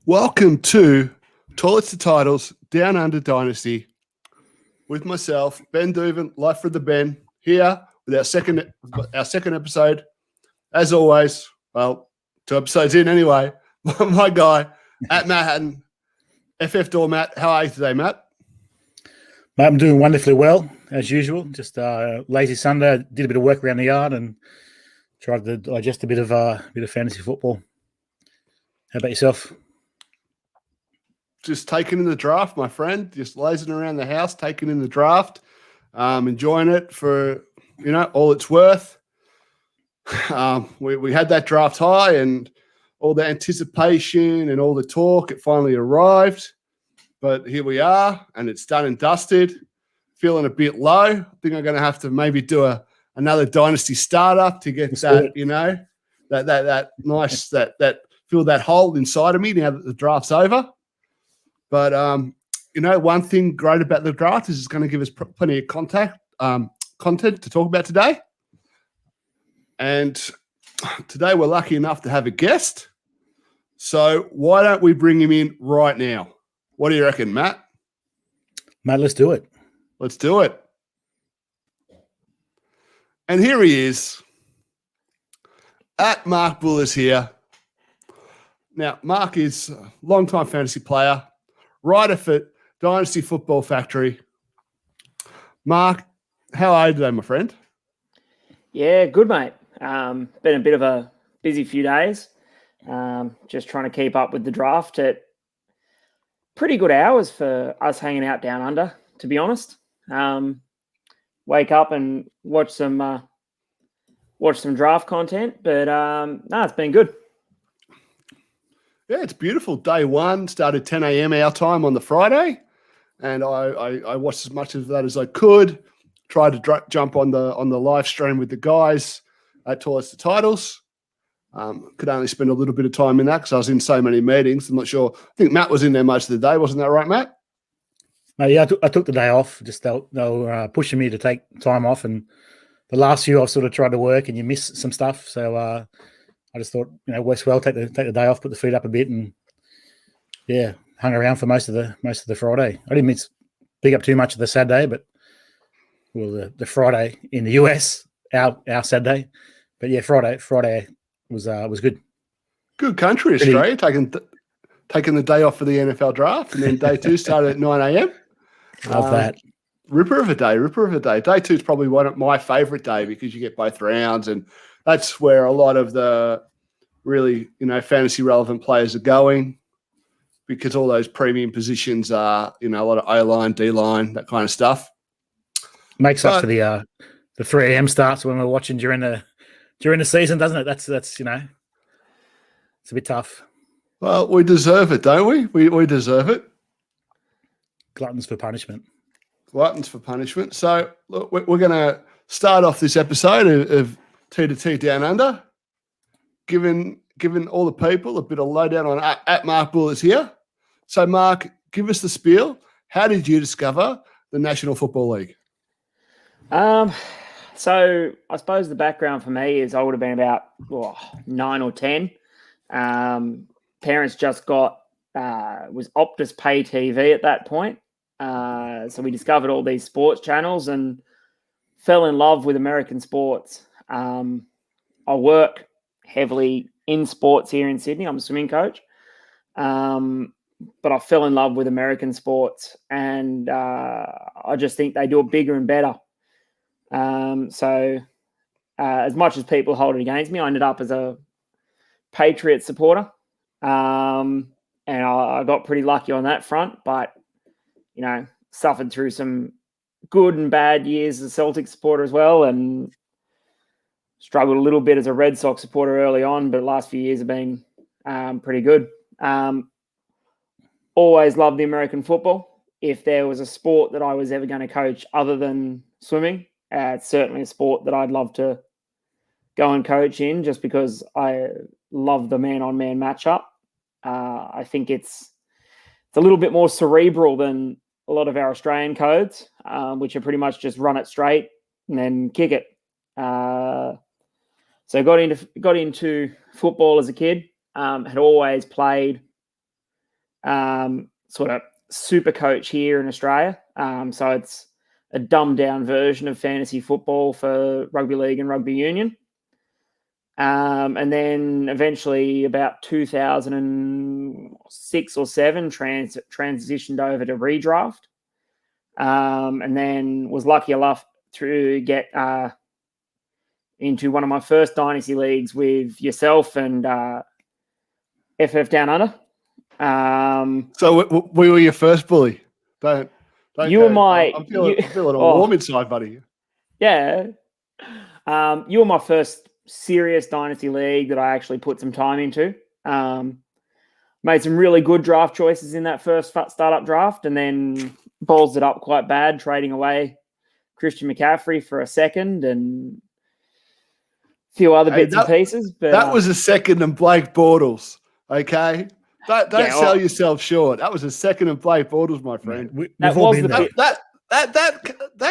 Welcome to Toilets to Titles, Down Under Dynasty, with myself, Ben Duvin, Life for the Ben, here with our second episode. As always, well, 2 episodes in anyway, my guy, at Matt Hatton, FF Door Matt. How are you today, Matt? Mate, I'm doing wonderfully well, as usual. Just lazy Sunday. Did a bit of work around the yard and tried to digest a bit of fantasy football. How about yourself? Just taking in the draft, my friend. Just lazing around the house, taking in the draft, enjoying it for all it's worth. We had that draft high and all the anticipation and all the talk. It finally arrived, but here we are, and it's done and dusted. Feeling a bit low. I think I'm going to have to maybe do another dynasty startup to get that fill that hole inside of me now that the draft's over. But, one thing great about the draft is it's going to give us plenty of content to talk about today. And today we're lucky enough to have a guest. So why don't we bring him in right now? What do you reckon, Matt? Mate, let's do it. Let's do it. And here he is. At Mark Bull is here. Now, Mark is a long-time fantasy player, writer for Dynasty Football Factory. Mark, how are you today, my friend? Yeah, good, mate. Been a bit of a busy few days. Just trying to keep up with the draft at pretty good hours for us hanging out down under, to be honest. Wake up and watch some draft content, but it's been good. Yeah, it's beautiful. Day one started 10 a.m. our time on the Friday, and I watched as much of that as I could. Tried to jump on the live stream with the guys at Toilets to Titles. Could only spend a little bit of time in that because I was in so many meetings. I'm not sure. I think Matt was in there most of the day. Wasn't that right, Matt? Yeah, I took the day off. Just they were pushing me to take time off, and the last few I've sort of tried to work, and you miss some stuff. So I just thought, works well. Take the day off, put the feet up a bit, and hung around for most of the Friday. I didn't pick up too much of the Saturday, but the Friday in the US, our Saturday. But yeah, Friday was good. Good country, Australia, taking the day off for the NFL draft, and then day 2 started at 9 a.m. Love that. Ripper of a day. Day 2 is probably one of my favourite day because you get both rounds, and that's where a lot of the really, fantasy relevant players are going, because all those premium positions are, a lot of O-line, D-line, that kind of stuff. Makes up for the 3 a.m. starts when we're watching during the season, doesn't it? That's it's a bit tough. Well, we deserve it, don't we? We deserve it. Gluttons for punishment. So look, we're going to start off this episode of T to T Down Under, giving all the people a bit of lowdown on at Mark Bull is here. So, Mark, give us the spiel. How did you discover the National Football League? So I suppose the background for me is I would have been about 9 or 10. Parents just got was Optus Pay TV at that point. So we discovered all these sports channels and fell in love with American sports. I work heavily in sports here in Sydney. I'm a swimming coach. But I fell in love with American sports, and I just think they do it bigger and better. So as much as people hold it against me, I ended up as a Patriots supporter. And I got pretty lucky on that front, but, suffered through some good and bad years as a Celtic supporter as well, and struggled a little bit as a Red Sox supporter early on, but the last few years have been pretty good. Always loved the American football. If there was a sport that I was ever going to coach other than swimming, it's certainly a sport that I'd love to go and coach in, just because I love the man-on-man matchup. I think it's a little bit more cerebral than a lot of our Australian codes, which are pretty much just run it straight and then kick it. So got into football as a kid. Had always played sort of super coach here in Australia. So it's a dumbed down version of fantasy football for rugby league and rugby union. And then eventually about 2006 or 7 transitioned over to redraft. And then was lucky enough to get into one of my first dynasty leagues with yourself and FF Down Under. So we were your first bully. Don't you go. were my. I'm feeling all warm inside, buddy. Yeah. You were my first serious dynasty league that I actually put some time into. Made some really good draft choices in that first startup draft, and then balls it up quite bad, trading away Christian McCaffrey for a second and a few other bits and pieces. But that was a second and Blake Bortles. Okay. Don't sell yourself short. That was a second and Blake Bortles, my friend. That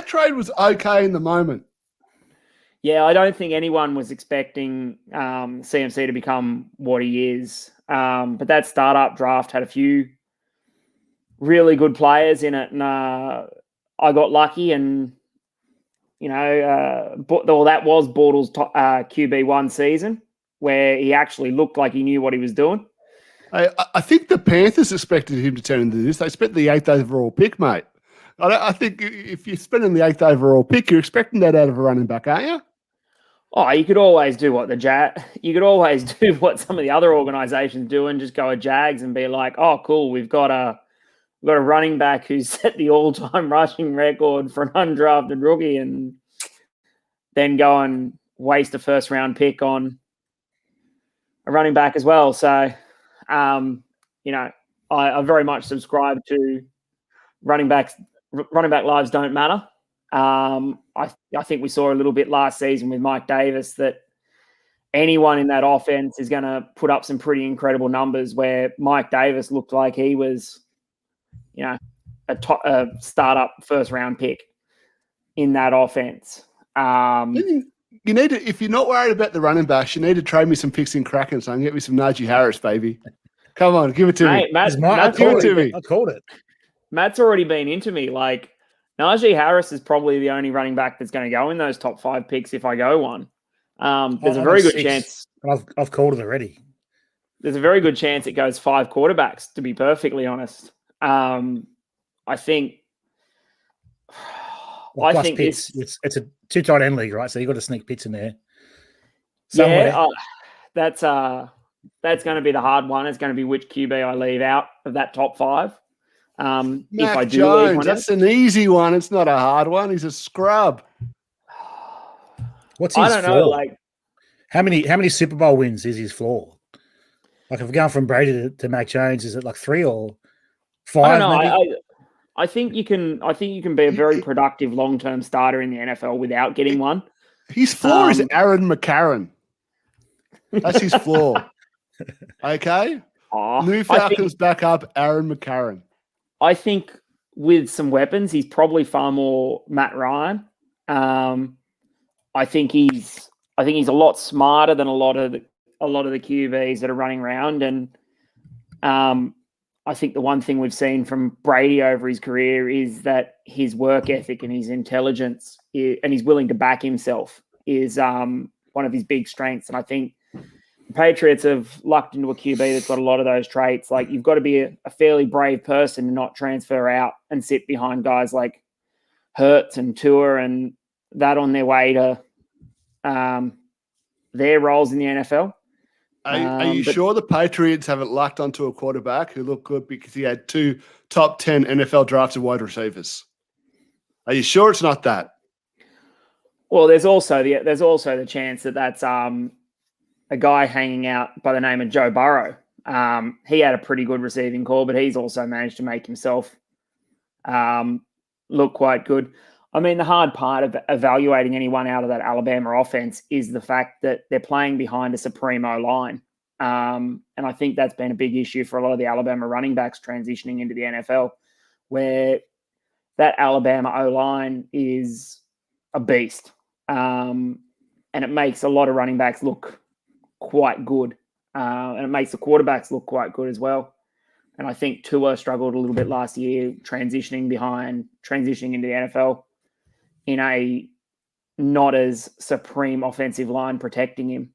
trade was okay in the moment. Yeah, I don't think anyone was expecting CMC to become what he is. But that startup draft had a few really good players in it, and I got lucky. And that was Bortles' QB1 season, where he actually looked like he knew what he was doing. I think the Panthers expected him to turn into this. They spent the 8th overall pick, mate. I think if you're spending the 8th overall pick, you're expecting that out of a running back, aren't you? Oh, you could always do what you could always do what some of the other organizations do and just go at Jags and be like, oh, cool, we've got a running back who's set the all-time rushing record for an undrafted rookie, and then go and waste a first-round pick on a running back as well. So, I very much subscribe to running back lives don't matter. I think we saw a little bit last season with Mike Davis that anyone in that offense is going to put up some pretty incredible numbers, where Mike Davis looked like he was, a startup first-round pick in that offense. You need to, if you're not worried about the running backs, you need to trade me some picks in Kraken so I can get me some Najee Harris, baby. Come on, give it to me. Give it to me. I called it. Matt's already been into me. Like, Najee Harris is probably the only running back that's going to go in those top 5 picks if I go one. There's a very good chance. I've called it already. There's a very good chance it goes 5 quarterbacks, to be perfectly honest. I think Pitts, it's a 2 tight end league, right? So you've got to sneak Pitts in there. Yeah, that's going to be the hard one. It's going to be which QB I leave out of that top 5. If I do Jones, leave one, that's an easy one. It's not a hard one. He's a scrub. What's his I don't floor? know. Like, how many Super Bowl wins is his floor? Like, if we're going from Brady to Mac Jones, is it like 3 or 5? I don't know. I think you can be a very productive long-term starter in the NFL without getting one. His floor is Aaron McCarron. That's his floor. Okay. New Falcons back up Aaron McCarron. I think with some weapons, he's probably far more Matt Ryan. I think he's a lot smarter than a lot of the QBs that are running around, and I think the one thing we've seen from Brady over his career is that his work ethic and his intelligence and he's willing to back himself is one of his big strengths. And I think the Patriots have lucked into a QB that's got a lot of those traits. Like, you've got to be a fairly brave person and not transfer out and sit behind guys like Hurts and Tua and that on their way to their roles in the NFL. Are you sure the Patriots haven't lucked onto a quarterback who looked good because he had 2 top 10 NFL drafted wide receivers? Are you sure it's not that? Well, there's also the chance that that's a guy hanging out by the name of Joe Burrow. He had a pretty good receiving core, but he's also managed to make himself look quite good. I mean, the hard part of evaluating anyone out of that Alabama offense is the fact that they're playing behind a supreme O-line. And I think that's been a big issue for a lot of the Alabama running backs transitioning into the NFL, where that Alabama O-line is a beast. And it makes a lot of running backs look quite good. And it makes the quarterbacks look quite good as well. And I think Tua struggled a little bit last year, transitioning into the NFL in a not as supreme offensive line protecting him.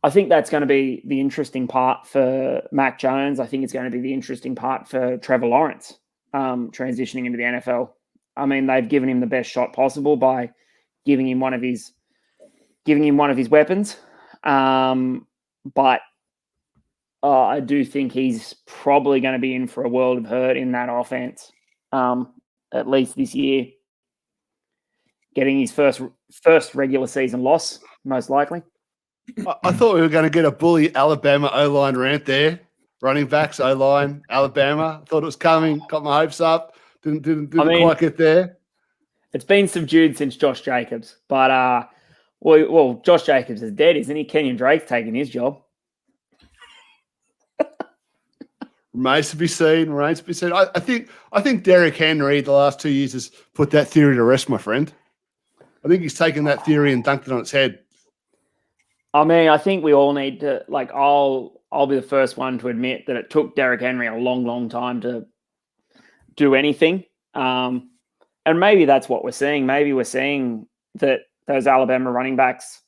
I think that's going to be the interesting part for Mac Jones. I think it's going to be the interesting part for Trevor Lawrence transitioning into the NFL. I mean, they've given him the best shot possible by giving him one of his weapons. But I do think he's probably going to be in for a world of hurt in that offense, at least this year. Getting his first regular season loss, most likely. I thought we were going to get a bully Alabama O-line rant there. Running backs, O-line, Alabama. I thought it was coming. Got my hopes up. Didn't quite get there. It's been subdued since Josh Jacobs. But, well, Josh Jacobs is dead, isn't he? Kenyon Drake's taking his job. Remains to be seen. I think Derrick Henry the last 2 years has put that theory to rest, my friend. I think he's taken that theory and dunked it on its head. I mean, I think we all need to, like, I'll be the first one to admit that it took Derrick Henry a long, long time to do anything. And maybe that's what we're seeing. Maybe we're seeing that those Alabama running backs,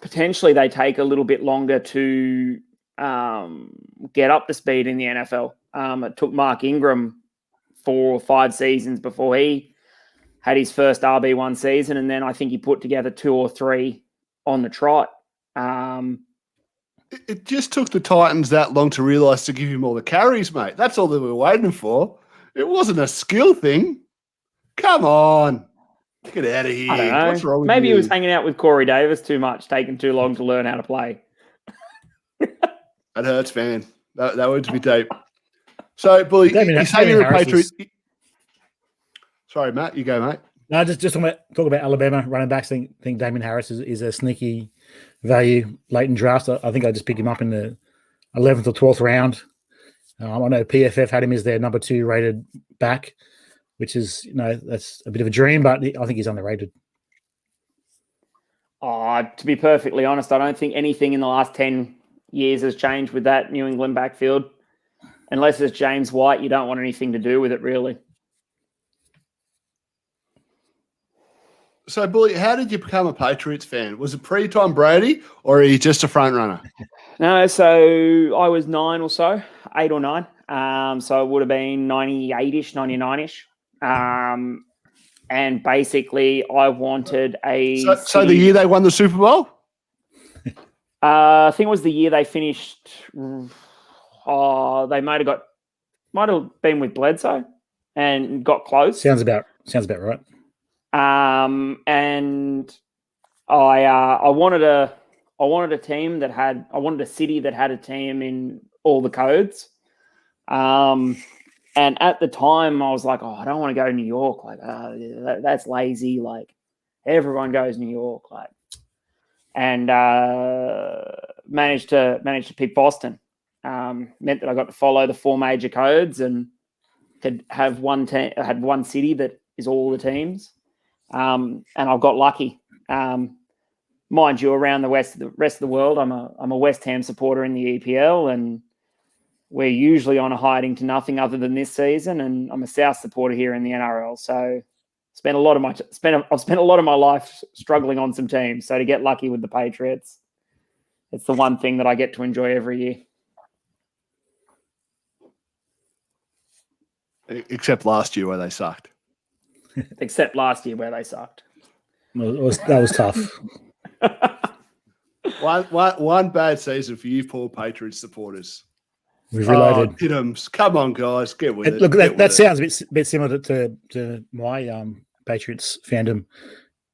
potentially they take a little bit longer to get up to speed in the NFL. It took Mark Ingram 4 or 5 seasons before he had his first RB1 season, and then I think he put together 2 or 3 on the trot. It just took the Titans that long to realise to give him all the carries, mate. That's all they were waiting for. It wasn't a skill thing. Come on. Get out of here. I don't know. What's wrong with Maybe you? he was hanging out with Corey Davis too much, taking too long to learn how to play. That hurts, man. That would be deep. So, Bully, you're saying you're a Patriot. Sorry, Matt. You go, mate. No, just talk about Alabama running backs. I think Damien Harris is a sneaky value late in drafts. I think I just picked him up in the 11th or 12th round. I know PFF had him as their number 2 rated back, which is, that's a bit of a dream, but I think he's underrated. To be perfectly honest, I don't think anything in the last 10 years has changed with that New England backfield. Unless it's James White, you don't want anything to do with it, really. So, Bully, how did you become a Patriots fan? Was it pre-Tom Brady, or are you just a front runner? No, so I was 9 or so, 8 or 9. So it would have been 98-ish, 99-ish. And basically, I wanted a... So the year they won the Super Bowl? I think it was the year they finished... they might have been with Bledsoe and got close. Sounds about right. And I wanted a team that had, I wanted a city that had a team in all the codes. And at the time I was like, I don't want to go to New York. Like, that's lazy. Like, everyone goes New York. Like, and managed to pick Boston. Meant that I got to follow the 4 major codes and could have had one city that is all the teams. And I've got lucky. Mind you, around the rest of the world, I'm a West Ham supporter in the EPL, and we're usually on a hiding to nothing other than this season. And I'm a South supporter here in the NRL. So I've spent a lot of my life struggling on some teams. So to get lucky with the Patriots, it's the one thing that I get to enjoy every year. Except last year where they sucked. Except last year where they sucked. That was tough. One bad season for you poor Patriots supporters. We've related. Pittums. Come on, guys. Get with it. Look, that sounds a bit similar to my Patriots fandom.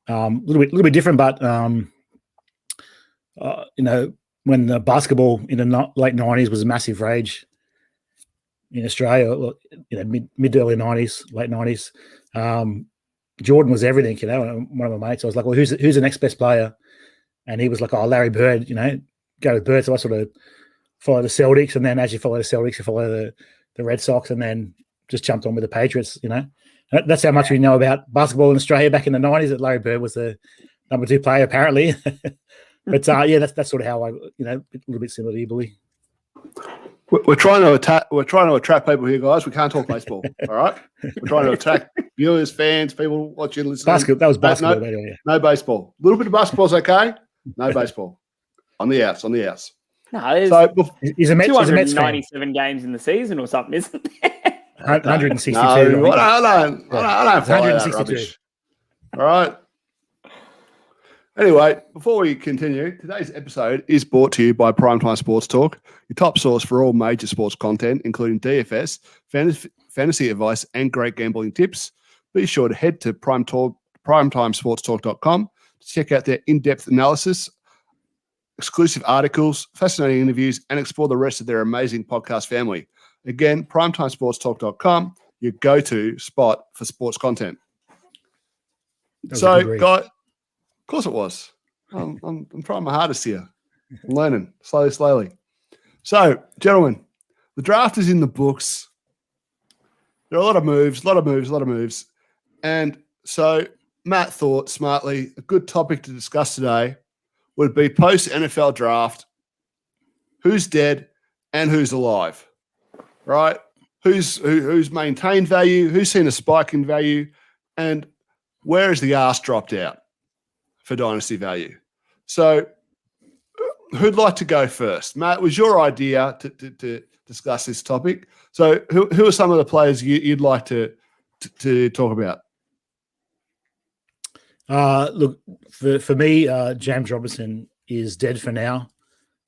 A little bit different, but when the basketball in the late 90s was a massive rage in Australia, mid to early 90s, late 90s. Jordan was everything, one of my mates. I was like, well, who's the next best player? And he was like, oh, Larry Bird, go with Bird. So I sort of follow the Celtics. And then as you follow the Celtics, you follow the Red Sox, and then just jumped on with the Patriots, That's how much we know about basketball in Australia back in the 90s, that Larry Bird was the number 2 player, apparently. But yeah, that's sort of how I, a little bit similar to you, Bully. We're trying to attract people here, guys. We can't talk baseball. All right, we're trying to attract viewers, fans, people watching, listening. That was basketball. Anyway. No baseball. A little bit of basketball's okay. No baseball. On the outs. No, so he's a Mets 297 games in the season or something, isn't there? 162. No, I don't follow that rubbish. All right. Anyway, before we continue, today's episode is brought to you by Primetime Sports Talk, your top source for all major sports content, including DFS, fantasy advice, and great gambling tips. Be sure to head to primetimesportstalk.com to check out their in-depth analysis, exclusive articles, fascinating interviews, and explore the rest of their amazing podcast family. Again, primetimesportstalk.com, your go-to spot for sports content. So, guys, of course it was. I'm trying my hardest here. I'm learning slowly. So, gentlemen, the draft is in the books. There are a lot of moves. And so Matt thought smartly a good topic to discuss today would be post-NFL draft, who's dead and who's alive, right? Who's maintained value, who's seen a spike in value, and where is the arse dropped out for dynasty value? So who'd like to go first? Matt, it was your idea to discuss this topic. So who are some of the players you'd like to talk about? Look, for me, James Robinson is dead for now.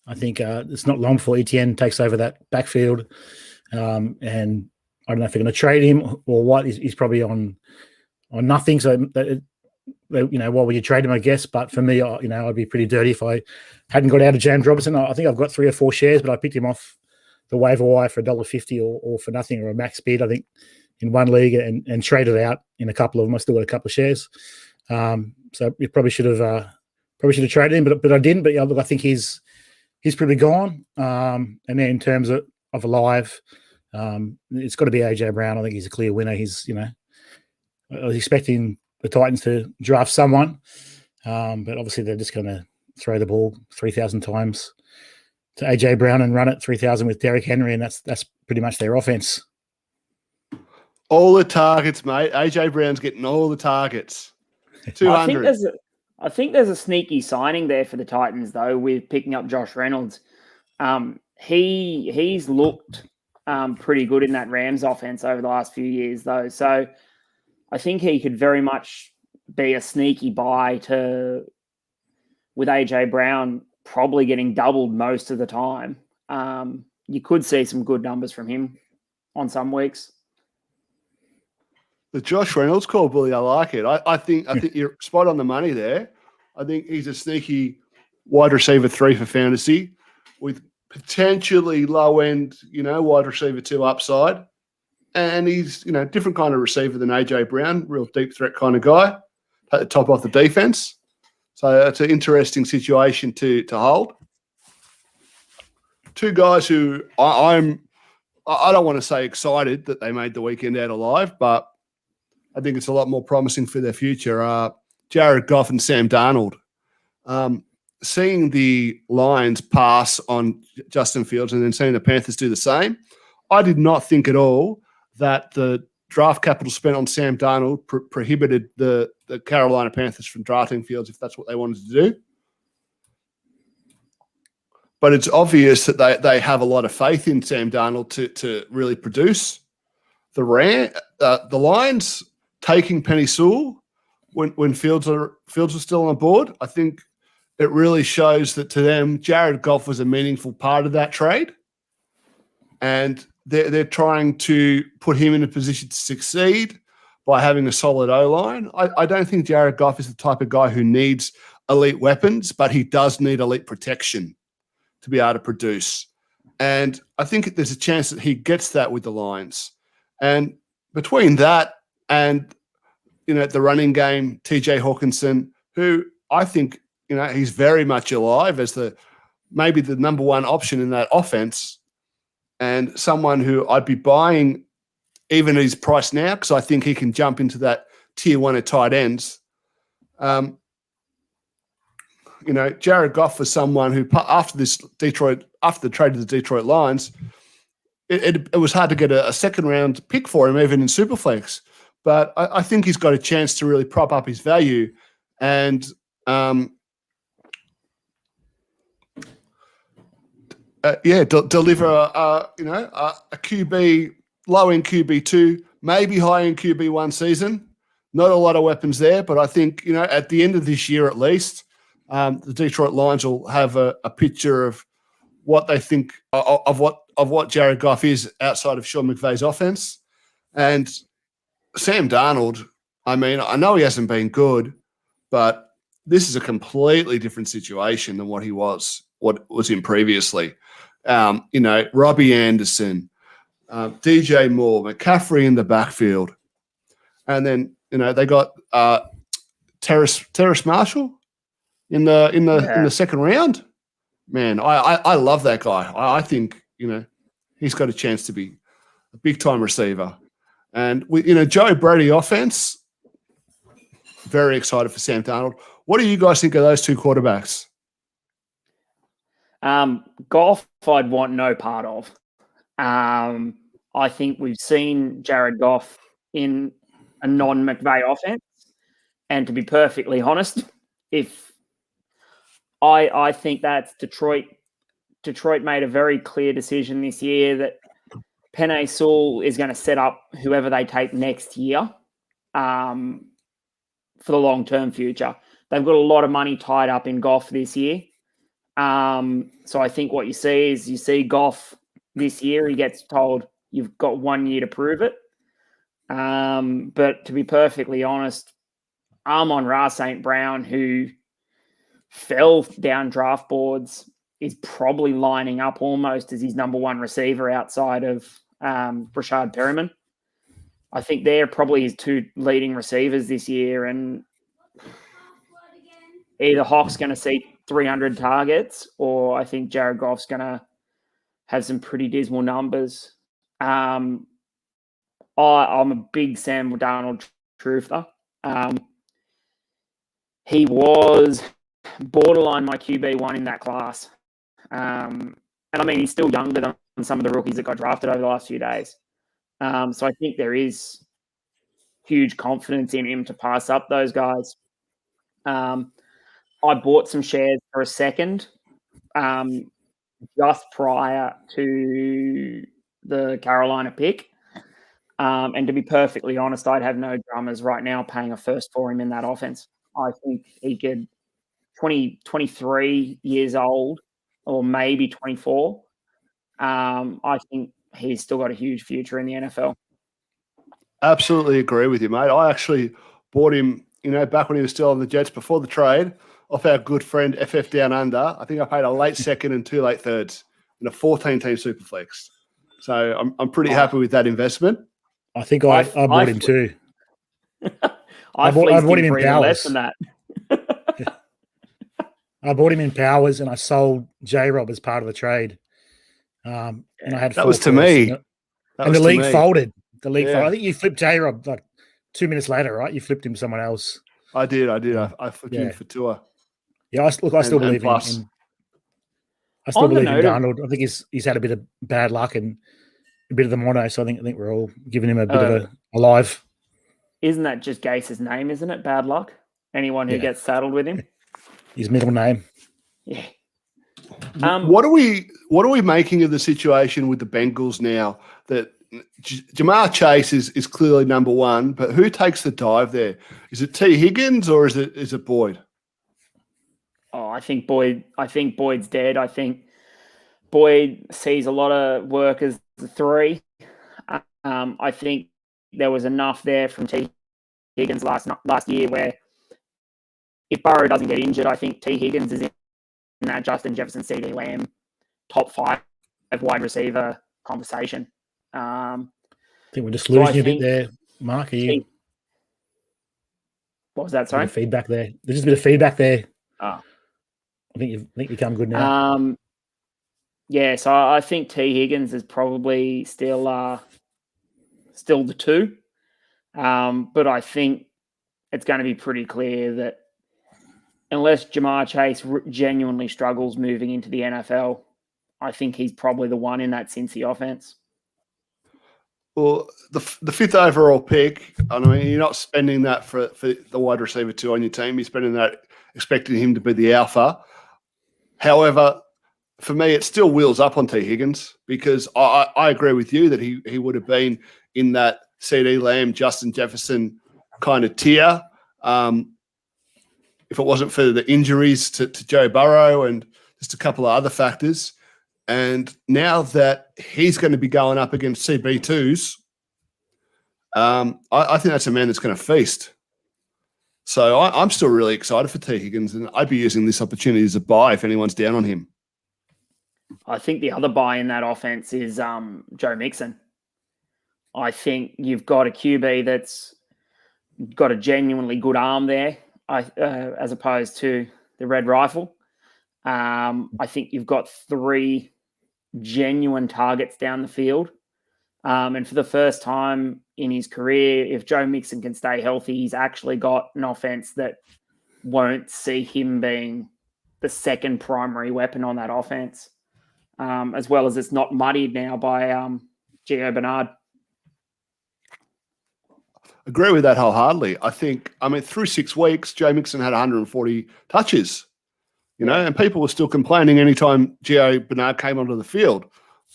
I think it's not long before Etienne takes over that backfield. And I don't know if they're going to trade him or what. He's probably on nothing. So, why would you trade him, I guess? But for me, I'd be pretty dirty if I hadn't got out of James Robinson. I think I've got 3 or 4 shares, but I picked him off the waiver wire for $1.50 or for nothing, or a max bid, I think, in one league and traded out in a couple of them. I still got a couple of shares. So you probably should have traded him, but I didn't. But yeah, look, I think he's probably gone. And then in terms of alive, it's got to be AJ Brown. I think he's a clear winner. I was expecting the Titans to draft someone, but obviously they're just going to throw the ball 3,000 times to AJ Brown and run it 3,000 with Derrick Henry, and that's pretty much their offense. All the targets, mate. AJ Brown's getting all the targets. 200. I think there's a sneaky signing there for the Titans, though, with picking up Josh Reynolds. He's looked pretty good in that Rams offense over the last few years, though. So I think he could very much be a sneaky buy with AJ Brown probably getting doubled most of the time. You could see some good numbers from him on some weeks. The Josh Reynolds call, Bully, I like it. I think you're spot on the money there. I think he's a sneaky wide receiver 3 for fantasy with potentially low end, wide receiver 2 upside. And he's, different kind of receiver than AJ Brown, real deep threat kind of guy, take the top off the defense. So it's an interesting situation to hold. 2 guys who I don't want to say excited that they made the weekend out alive, but I think it's a lot more promising for their future. Jared Goff and Sam Darnold. Seeing the Lions pass on Justin Fields and then seeing the Panthers do the same, I did not think at all that the draft capital spent on Sam Darnold prohibited the Carolina Panthers from drafting Fields if that's what they wanted to do. But it's obvious that they have a lot of faith in Sam Darnold to really produce. The Lions taking Penny Sewell when Fields was still on board, I think it really shows that to them, Jared Goff was a meaningful part of that trade. And they're trying to put him in a position to succeed by having a solid O-line. I don't think Jared Goff is the type of guy who needs elite weapons, but he does need elite protection to be able to produce. And I think there's a chance that he gets that with the Lions. And between that and, the running game, TJ Hawkinson, who I think, he's very much alive as maybe the number one option in that offense, and someone who I'd be buying even at his price now because I think he can jump into that tier 1 at tight ends. Jared Goff was someone who, after the trade to the Detroit Lions, it was hard to get a second round pick for him, even in Superflex. But I think he's got a chance to really prop up his value and deliver a QB, low end QB2, maybe high end QB1 season. Not a lot of weapons there, but I think at the end of this year at least, the Detroit Lions will have a picture of what they think of what Jared Goff is outside of Sean McVay's offense. And Sam Darnold, I mean, I know he hasn't been good, but this is a completely different situation than what was in previously. Robbie Anderson, DJ Moore, McCaffrey in the backfield. And then, they got Terrace Marshall in the second round. Man, I love that guy. I think, he's got a chance to be a big time receiver. And with Joe Brady offense, very excited for Sam Darnold. What do you guys think of those two quarterbacks? Goff, I'd want no part of. I think we've seen Jared Goff in a non-McVay offense. And to be perfectly honest, if I think that's Detroit made a very clear decision this year that Penei Sewell is going to set up whoever they take next year for the long-term future. They've got a lot of money tied up in Goff this year. So I think what you see Goff this year, he gets told you've got 1 year to prove it. But to be perfectly honest, Amon-Ra St. Brown, who fell down draft boards, is probably lining up almost as his number one receiver outside of Rashad Perriman. I think they're probably his two leading receivers this year, and either Hawk's going to see 300 targets, or I think Jared Goff's going to have some pretty dismal numbers. I'm a big Sam Darnold truther. He was borderline my QB1 in that class. And I mean, he's still younger than some of the rookies that got drafted over the last few days. So I think there is huge confidence in him to pass up those guys. I bought some shares for a second just prior to the Carolina pick. And to be perfectly honest, I'd have no dramas right now paying a first for him in that offense. I think he could 23 years old or maybe 24. I think he's still got a huge future in the NFL. Absolutely agree with you, mate. I actually bought him, back when he was still on the Jets before the trade, off our good friend FF Down Under. I think I paid a late second and 2 late thirds in a 14-team Superflex. So I'm pretty happy with that investment. I think I bought him too. I bought him in Powers. less than that. I bought him in Powers and I sold J-Rob as part of the trade. And I had that was to me. And the league folded. The league folded. I think you flipped J-Rob like 2 minutes later, right? You flipped him to someone else. I did. I flipped him for Tua. Yeah, I still believe in him. I still believe in Darnold. I think he's had a bit of bad luck and a bit of the mono, so I think we're all giving him a bit of a live. Isn't that just Gase's name, isn't it? Bad luck? Anyone who gets saddled with him? His middle name. Yeah. What are we making of the situation with the Bengals now that Jamar Chase is clearly number one, but who takes the dive there? Is it T. Higgins or is it Boyd? Oh, I think Boyd's dead. I think Boyd sees a lot of work as the 3. I think there was enough there from T. Higgins last year where if Burrow doesn't get injured, I think T. Higgins is in that Justin Jefferson, CD Lamb top 5 wide receiver conversation. I think we're just losing a bit there, Mark. What was that? Sorry, feedback there. There's just a bit of feedback there. Oh. I think you've become good now. So I think T. Higgins is probably still the 2. But I think it's going to be pretty clear that unless Jamar Chase genuinely struggles moving into the NFL, I think he's probably the one in that Cincy offense. Well, the fifth overall pick, I mean, you're not spending that for the wide receiver 2 on your team. You're spending that expecting him to be the alpha. However, for me, it still wheels up on T. Higgins because I agree with you that he would have been in that CD Lamb, Justin Jefferson kind of tier if it wasn't for the injuries to Joe Burrow and just a couple of other factors. And now that he's going to be going up against CB2s, I think that's a man that's going to feast. So I'm still really excited for T. Higgins, and I'd be using this opportunity as a buy if anyone's down on him. I think the other buy in that offense is Joe Mixon. I think you've got a QB that's got a genuinely good arm there, as opposed to the Red Rifle. I think you've got 3 genuine targets down the field. And for the first time in his career, if Joe Mixon can stay healthy, he's actually got an offense that won't see him being the second primary weapon on that offense, as well as it's not muddied now by Gio Bernard. Agree with that wholeheartedly. I mean, through 6 weeks, Joe Mixon had 140 touches. And people were still complaining anytime Gio Bernard came onto the field.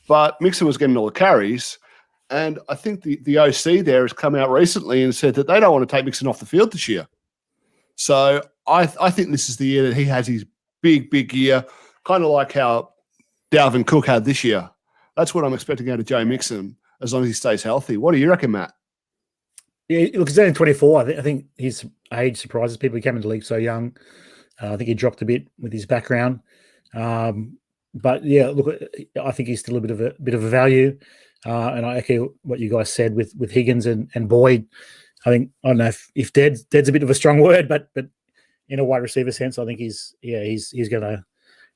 But Mixon was getting all the carries. And I think the OC there has come out recently and said that they don't want to take Mixon off the field this year. So I think this is the year that he has his big year, kind of like how Dalvin Cook had this year. That's what I'm expecting out of Joe Mixon, as long as he stays healthy. What do you reckon, Matt? Yeah, look, he's only 24. I think his age surprises people. He came into the league so young. I think he dropped a bit with his background, but yeah, look, I think he's still a bit of a value, and I echo what you guys said with Higgins and Boyd. I don't know if dead's a bit of a strong word, but in a wide receiver sense, I think he's going to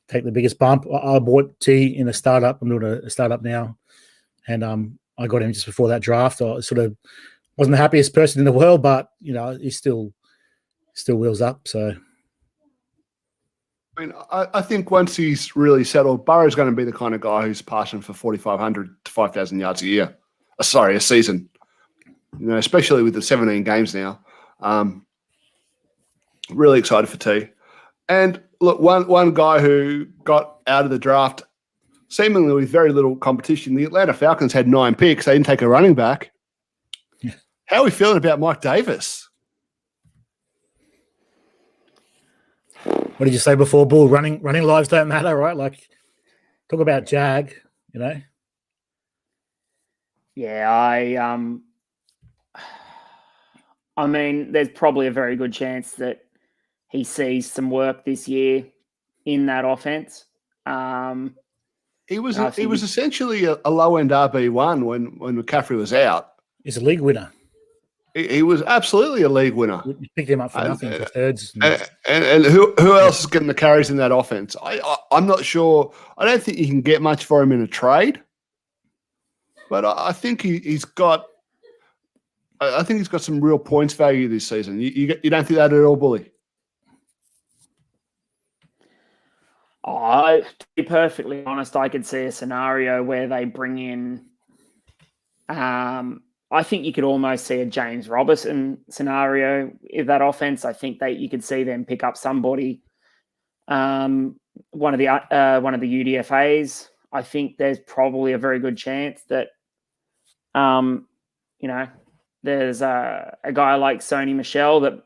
take the biggest bump. I bought T in a startup. I'm doing a startup now, and I got him just before that draft. I sort of wasn't the happiest person in the world, but he still wheels up. So. I mean, I think once he's really settled, Burrow's going to be the kind of guy who's passing for 4,500 to 5,000 yards a season. Especially with the 17 games now. Really excited for T. And look, one guy who got out of the draft seemingly with very little competition. The Atlanta Falcons had 9 picks. They didn't take a running back. Yeah. How are we feeling about Mike Davis? What did you say before, Bull? Running lives don't matter, right? Like, talk about Jag, Yeah, I mean, there's probably a very good chance that he sees some work this year in that offense. He was essentially a low-end RB1 when McCaffrey was out. He's a league winner. He was absolutely a league winner. You picked him up for nothing, for thirds. And who else is getting the carries in that offense? I'm not sure. I don't think you can get much for him in a trade, but I think he's got. I think he's got some real points value this season. You don't think that at all, Bully? To be perfectly honest, I could see a scenario where they bring in. I think you could almost see a James Robinson scenario in that offense. I think that you could see them pick up somebody, one of the UDFAs. I think there's probably a very good chance that, there's a guy like Sony Michel that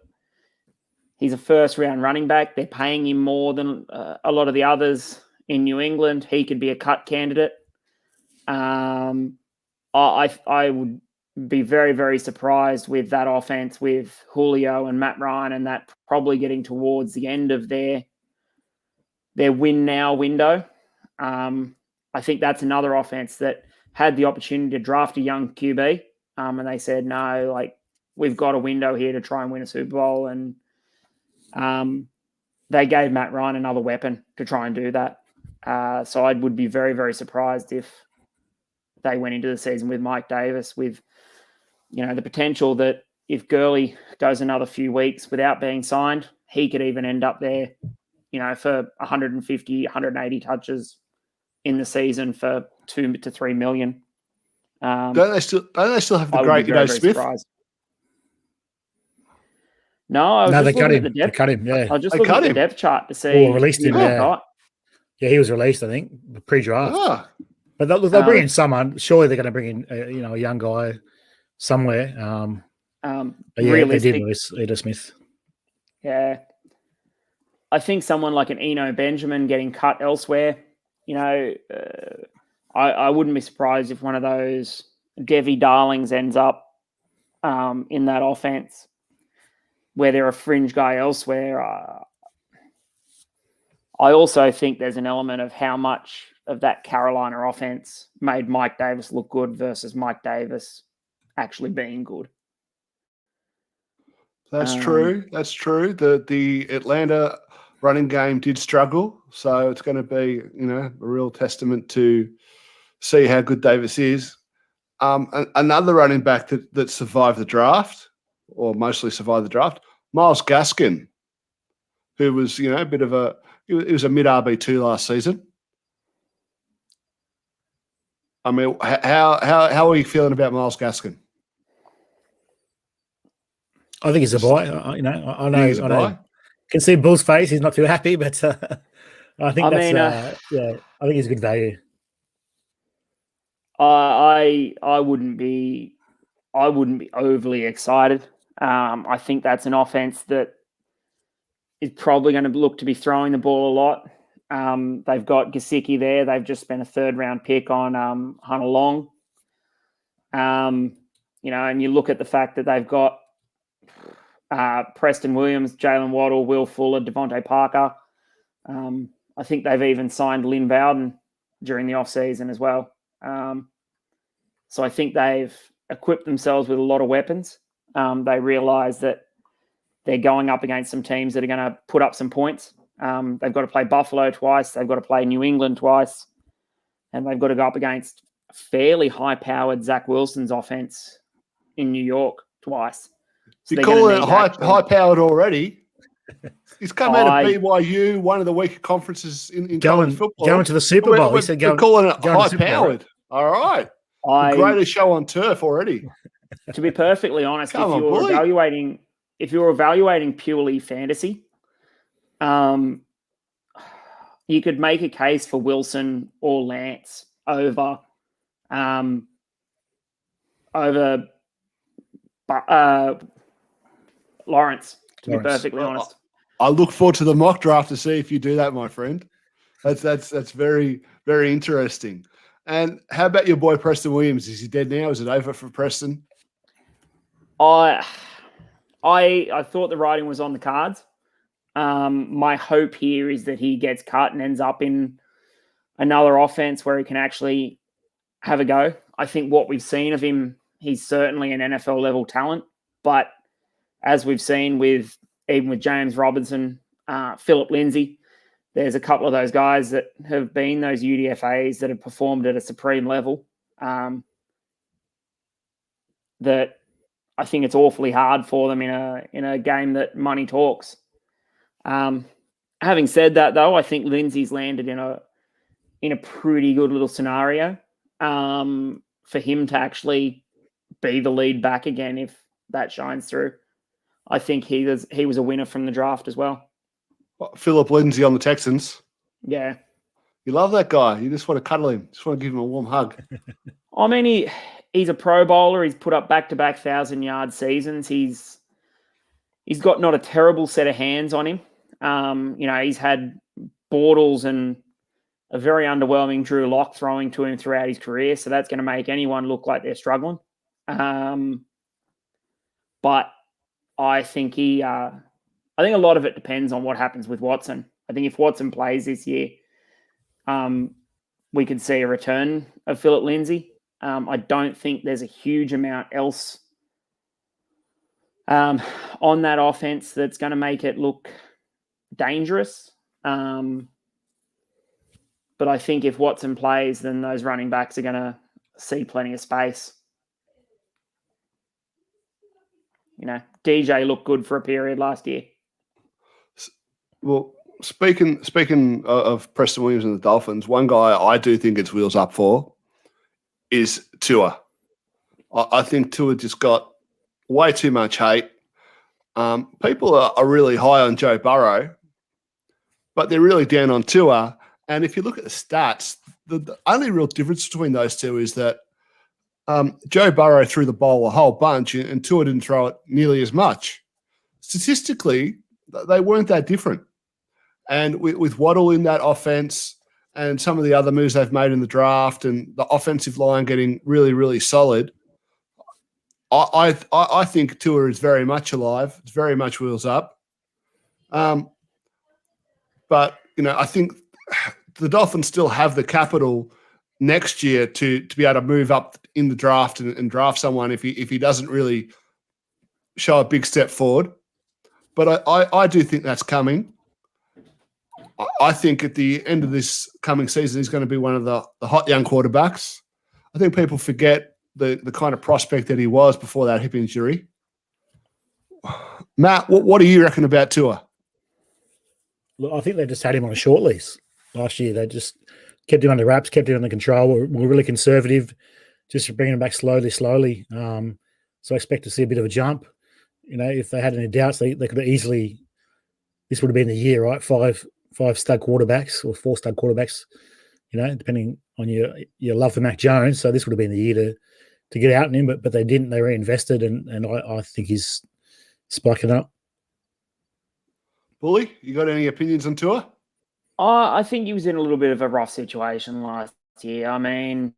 he's a first-round running back. They're paying him more than a lot of the others in New England. He could be a cut candidate. I would be very, very surprised with that offense with Julio and Matt Ryan, and that probably getting towards the end of their win now window. I think that's another offense that had the opportunity to draft a young QB, and they said, no, like, we've got a window here to try and win a Super Bowl. And they gave Matt Ryan another weapon to try and do that. So I would be very, very surprised if they went into the season with Mike Davis with, the potential that if Gurley goes another few weeks without being signed, he could even end up there, for 150, 180 touches in the season for 2 to 3 million. Don't they still have the I would great be very, very Smith? surprised. No, I was No, just they cut looking him. at the depth. They cut him. Yeah. I was just They looking cut at the him. depth chart to see. Or released him. who they Yeah. got. Yeah, he was released, I think, pre-draft. Ah, But they'll bring in someone. Surely they're going to bring in, a young guy somewhere. But yeah, they did release Eda Smith. Yeah. I think someone like an Eno Benjamin getting cut elsewhere, I wouldn't be surprised if one of those Devi Darlings ends up in that offense where they're a fringe guy elsewhere. I also think there's an element of how much of that Carolina offense made Mike Davis look good versus Mike Davis actually being good. that's true. That's true. The Atlanta running game did struggle, so it's going to be, a real testament to see how good Davis is. Another running back that survived the draft, or mostly survived the draft, Myles Gaskin, who was, a bit of he was a mid RB2 last season. I mean, how are you feeling about Myles Gaskin? I think he's a buy. I know. He's a buy. Can see Bull's face. He's not too happy, but I think I think he's good value. I wouldn't be overly excited. I think that's an offense that is probably going to look to be throwing the ball a lot. They've got Gasicki there. They've just spent a 3rd-round pick on Hunter Long. And you look at the fact that they've got Preston Williams, Jalen Waddle, Will Fuller, Devontae Parker. I think they've even signed Lynn Bowden during the offseason as well. So I think they've equipped themselves with a lot of weapons. They realize that they're going up against some teams that are going to put up some points. They've got to play Buffalo twice. They've got to play New England twice. And they've got to go up against fairly high-powered Zach Wilson's offense in New York twice. So you're calling it high-powered already? He's come out of BYU, one of the weaker conferences in college football. Going to the Super Bowl. We're calling it high-powered. All right. The greatest show on turf already. To be perfectly honest, if you're evaluating purely fantasy, you could make a case for Wilson or Lance over Lawrence, to be perfectly honest. I look forward to the mock draft to see if you do that, my friend. That's very, very interesting. And how about your boy Preston Williams? Is he dead now? Is it over for Preston? I thought the writing was on the cards. My hope here is that he gets cut and ends up in another offense where he can actually have a go. I think what we've seen of him, he's certainly an NFL level talent, but as we've seen even with James Robinson, Philip Lindsay, there's a couple of those guys that have been those UDFAs that have performed at a supreme level. That I think it's awfully hard for them in a game that money talks. Having said that, though, I think Lindsay's landed in a pretty good little scenario for him to actually be the lead back again if that shines through. I think he was a winner from the draft as well. Philip Lindsay on the Texans. Yeah. You love that guy. You just want to cuddle him. Just want to give him a warm hug. I mean, he's a Pro Bowler. He's put up back-to-back 1,000-yard seasons. He's got not a terrible set of hands on him. He's had Bortles and a very underwhelming Drew Lock throwing to him throughout his career, so that's going to make anyone look like they're struggling. But I think I think a lot of it depends on what happens with Watson. I think if Watson plays this year, we could see a return of Philip Lindsay. I don't think there's a huge amount else on that offense that's going to make it look dangerous. But I think if Watson plays, then those running backs are going to see plenty of space. DJ looked good for a period last year. Well, speaking of Preston Williams and the Dolphins, one guy I do think it's wheels up for is Tua. I think Tua just got way too much hate. People are really high on Joe Burrow, but they're really down on Tua. And if you look at the stats, the only real difference between those two is that Joe Burrow threw the ball a whole bunch and Tua didn't throw it nearly as much. Statistically, they weren't that different. And with Waddle in that offense and some of the other moves they've made in the draft and the offensive line getting really, really solid, I think Tua is very much alive. It's very much wheels up. But, I think the Dolphins still have the capital next year to be able to move up in the draft and draft someone if he doesn't really show a big step forward. But I do think that's coming. I think at the end of this coming season, he's going to be one of the hot young quarterbacks. I think people forget the kind of prospect that he was before that hip injury. Matt, what do you reckon about Tua? Look, I think they just had him on a short lease last year. They just kept him under wraps, kept him under control. We're really conservative, just bringing him back slowly. So I expect to see a bit of a jump. If they had any doubts, they could have easily. This would have been the year, right? Five stud quarterbacks or 4 stud quarterbacks. Depending on your love for Mac Jones. So this would have been the year to get out in him, but they didn't. They reinvested, and I think he's spiking up. Bully, you got any opinions on Tua? I think he was in a little bit of a rough situation last year. I mean,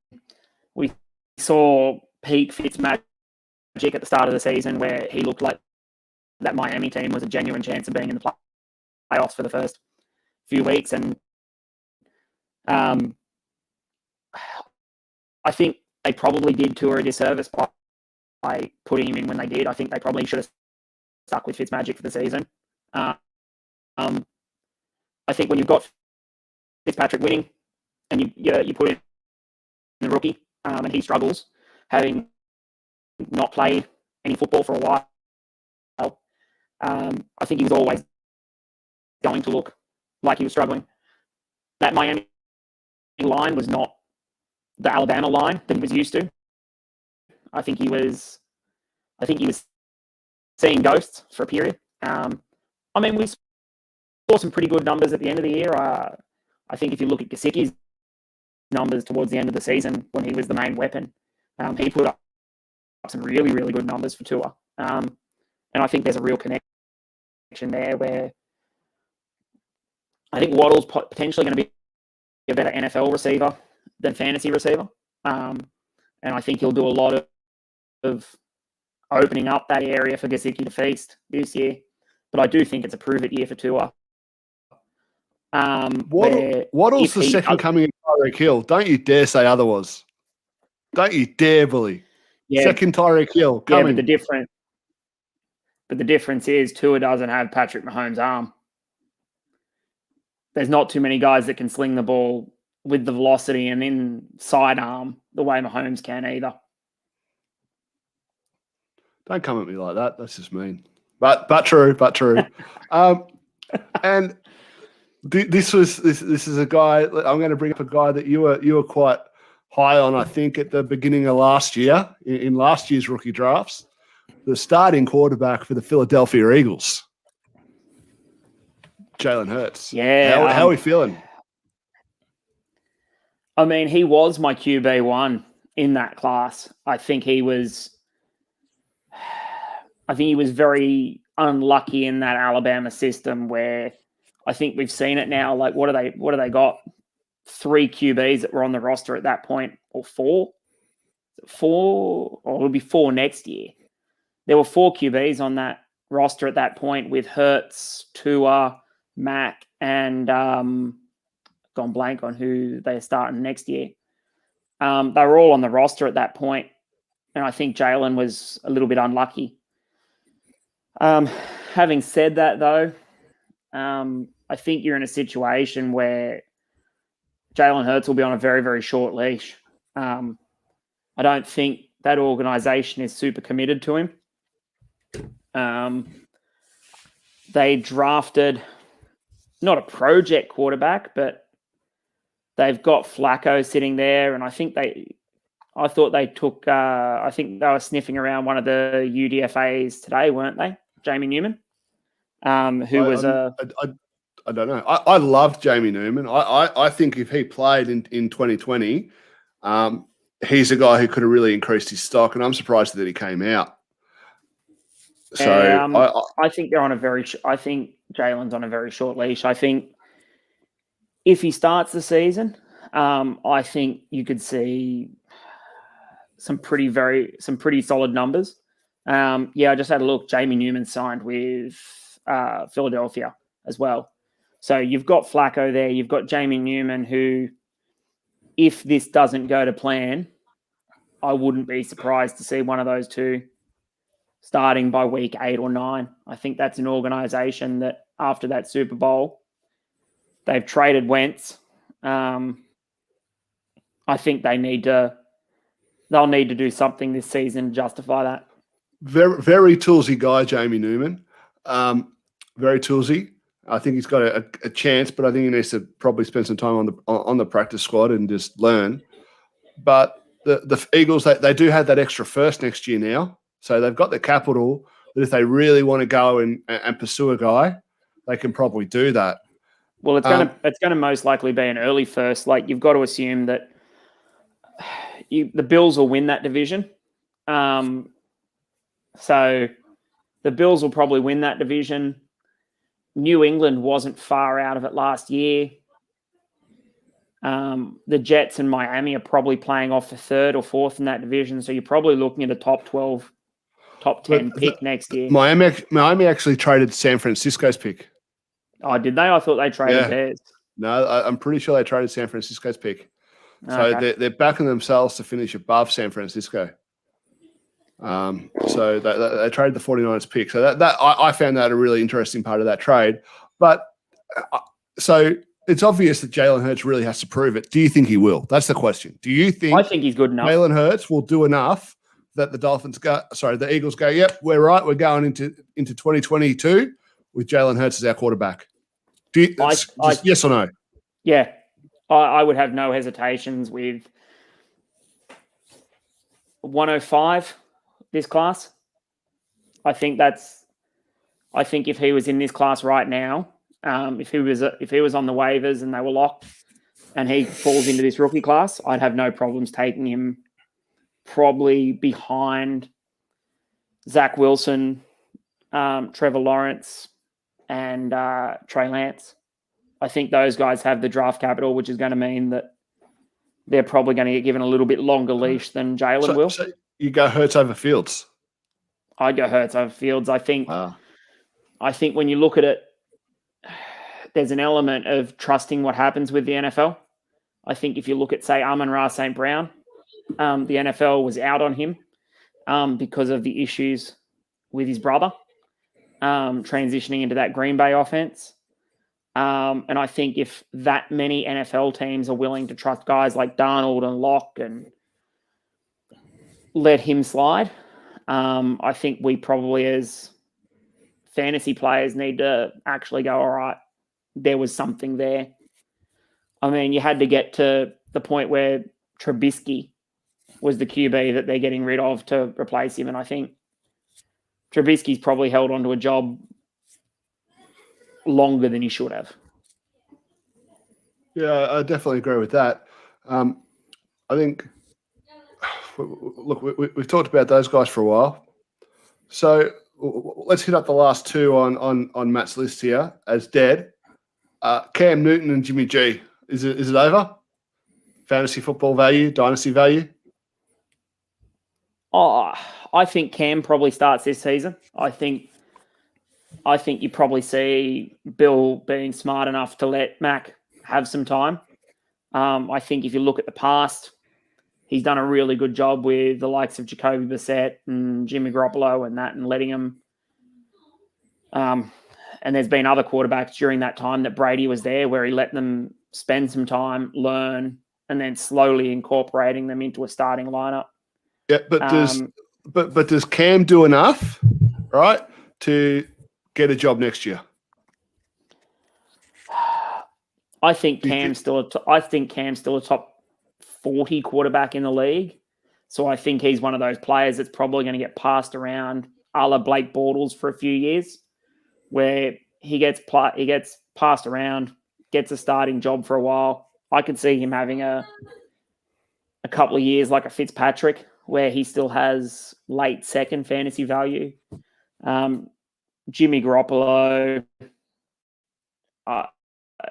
we saw peak Fitzmagic at the start of the season where he looked like that Miami team was a genuine chance of being in the playoffs for the first few weeks. And I think they probably did Tua a disservice by putting him in when they did. I think they probably should have stuck with Fitzmagic for the season. I think when you've got Fitzpatrick winning and you put in the rookie and he struggles, having not played any football for a while, I think he was always going to look like he was struggling. That Miami line was not the Alabama line that he was used to. I think he was seeing ghosts for a period. I mean, we saw some pretty good numbers at the end of the year. I think if you look at Gasicki's numbers towards the end of the season when he was the main weapon, he put up some really, really good numbers for Tua. And I think there's a real connection there where I think Waddle's potentially going to be a better NFL receiver than fantasy receiver. And I think he'll do a lot of opening up that area for Gasicki to feast this year. But I do think it's a prove-it year for Tua. Waddle's the second coming of Tyreek Hill. Don't you dare say otherwise. Don't you dare, Bully. Yeah, second Tyreek Hill coming. Yeah, but the difference is Tua doesn't have Patrick Mahomes' arm. There's not too many guys that can sling the ball with the velocity and inside arm the way Mahomes can either. Don't come at me like that. That's just mean. But true. And this is a guy. I'm going to bring up a guy that you were quite high on. I think at the beginning of last year, in last year's rookie drafts, the starting quarterback for the Philadelphia Eagles, Jalen Hurts. Yeah, how are we feeling? I mean, he was my QB1 in that class. I think he was very unlucky in that Alabama system where I think we've seen it now. Like, what do they got? 3 QBs that were on the roster at that point, or 4? 4, or it'll be 4 next year. There were 4 QBs on that roster at that point with Hurts, Tua, Mac, and gone blank on who they're starting next year. They were all on the roster at that point, and I think Jalen was a little bit unlucky. Having said that, though, I think you're in a situation where Jalen Hurts will be on a very, very short leash. I don't think that organization is super committed to him. They drafted not a project quarterback, but they've got Flacco sitting there, and I think they were sniffing around one of the UDFAs today, weren't they? Jamie Newman, who was I don't know. I loved Jamie Newman. I think if he played in 2020, he's a guy who could have really increased his stock, and I'm surprised that he came out. So I think they're on I think Jalen's on a very short leash. I think if he starts the season, I think you could see some pretty solid numbers. I just had a look. Jamie Newman signed with Philadelphia as well. So you've got Flacco there. You've got Jamie Newman, who, if this doesn't go to plan, I wouldn't be surprised to see one of those two starting by week 8 or 9. I think that's an organization that after that Super Bowl, they've traded Wentz. I think they'll need to do something this season to justify that. Very, very toolsy guy, Jamie Newman. Very toolsy. I think he's got a chance, but I think he needs to probably spend some time on the practice squad and just learn. But the Eagles, they do have that extra first next year now, so they've got the capital that if they really want to go and pursue a guy, they can probably do that. Well, it's gonna most likely be an early first. Like, you've got to assume that the Bills will win that division. So the Bills will probably win that division. New England wasn't far out of it last year. The Jets and Miami are probably playing off the 3rd or 4th in that division. So you're probably looking at a top 12, top 10 pick next year. Miami actually traded San Francisco's pick. Oh, did they? I thought they traded theirs. No, I'm pretty sure they traded San Francisco's pick. So Okay. they're backing themselves to finish above San Francisco. So they traded the 49ers pick. So that I found that a really interesting part of that trade. But so it's obvious that Jalen Hurts really has to prove it. Do you think he will? That's the question. Do you think? I think he's good enough. Jalen Hurts will do enough that the Eagles go, yep, we're right. We're going into 2022 with Jalen Hurts as our quarterback. Yes or no? Yeah. I would have no hesitations with 105 this class. I think if he was in this class right now, if he was on the waivers and they were locked and he falls into this rookie class, I'd have no problems taking him probably behind Zach Wilson, Trevor Lawrence, and Trey Lance. I think those guys have the draft capital, which is going to mean that they're probably going to get given a little bit longer leash than Jalen will. So you go Hurts over Fields? I'd go Hurts over Fields. I think when you look at it, there's an element of trusting what happens with the NFL. I think if you look at, say, Amon-Ra St. Brown, the NFL was out on him because of the issues with his brother transitioning into that Green Bay offense. And I think if that many NFL teams are willing to trust guys like Darnold and Locke and let him slide, I think we probably as fantasy players need to actually go, all right, there was something there. I mean, you had to get to the point where Trubisky was the QB that they're getting rid of to replace him. And I think Trubisky's probably held onto a job longer than he should have. Yeah, I definitely agree with that. I think, look, we've talked about those guys for a while. So let's hit up the last two on Matt's list here as dead. Cam Newton and Jimmy G. Is it over? Fantasy football value, dynasty value? Oh, I think Cam probably starts this season. I think you probably see Bill being smart enough to let Mac have some time. I think if you look at the past, he's done a really good job with the likes of Jacoby Brissett and Jimmy Garoppolo and letting him. And there's been other quarterbacks during that time that Brady was there where he let them spend some time, learn, and then slowly incorporating them into a starting lineup. Yeah, but does Cam do enough, right, to get a job next year? I think Cam's still a top 40 quarterback in the league. So I think he's one of those players that's probably going to get passed around a la Blake Bortles for a few years, where he gets passed around, gets a starting job for a while. I could see him having a couple of years like a Fitzpatrick, where he still has late second fantasy value. Jimmy Garoppolo,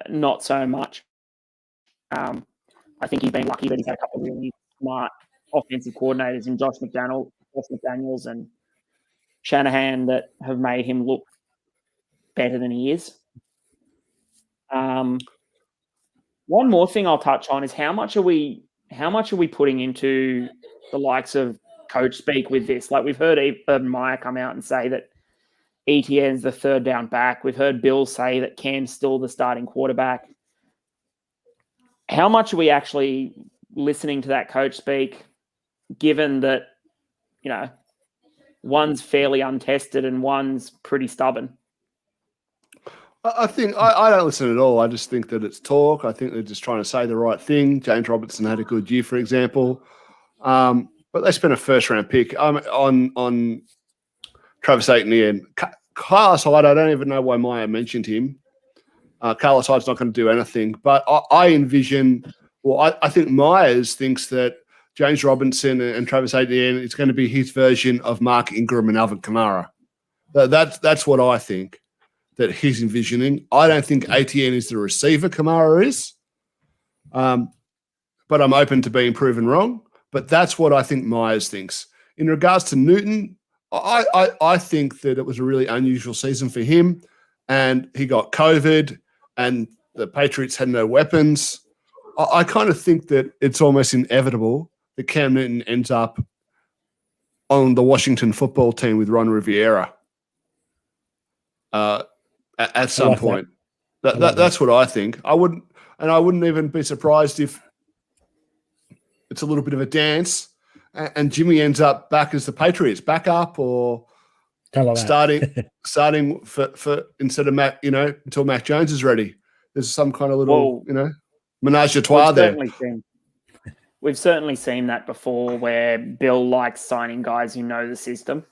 not so much. I think he's been lucky that he's had a couple of really smart offensive coordinators in Josh McDaniels and Shanahan that have made him look better than he is. One more thing I'll touch on is how much are we putting into the likes of coach speak with this? Like, we've heard Urban Meyer come out and say that ETN's the third down back. We've heard Bill say that Cam's still the starting quarterback. How much are we actually listening to that coach speak, given that, one's fairly untested and one's pretty stubborn? I think I don't listen at all. I just think that it's talk. I think they're just trying to say the right thing. James Robinson had a good year, for example. But they spent a first-round pick on Travis Etienne. Carlos Hyde, I don't even know why Maya mentioned him. Carlos Hyde's not going to do anything. But I envision – I think Myers thinks that James Robinson and Travis Etienne is going to be his version of Mark Ingram and Alvin Kamara. That's what I think that he's envisioning. I don't think Etienne is the receiver Kamara is. But I'm open to being proven wrong. But that's what I think Myers thinks. In regards to Newton, I think that it was a really unusual season for him, and he got COVID, and the Patriots had no weapons. I kind of think that it's almost inevitable that Cam Newton ends up on the Washington football team with Ron Rivera at some point. That's what I think. I wouldn't even be surprised if it's a little bit of a dance and Jimmy ends up back as the Patriots backup or starting for instead of Mac, until Mac Jones is ready. There's some kind of little, menage a trois there. We've certainly seen that before, where Bill likes signing guys who know the system.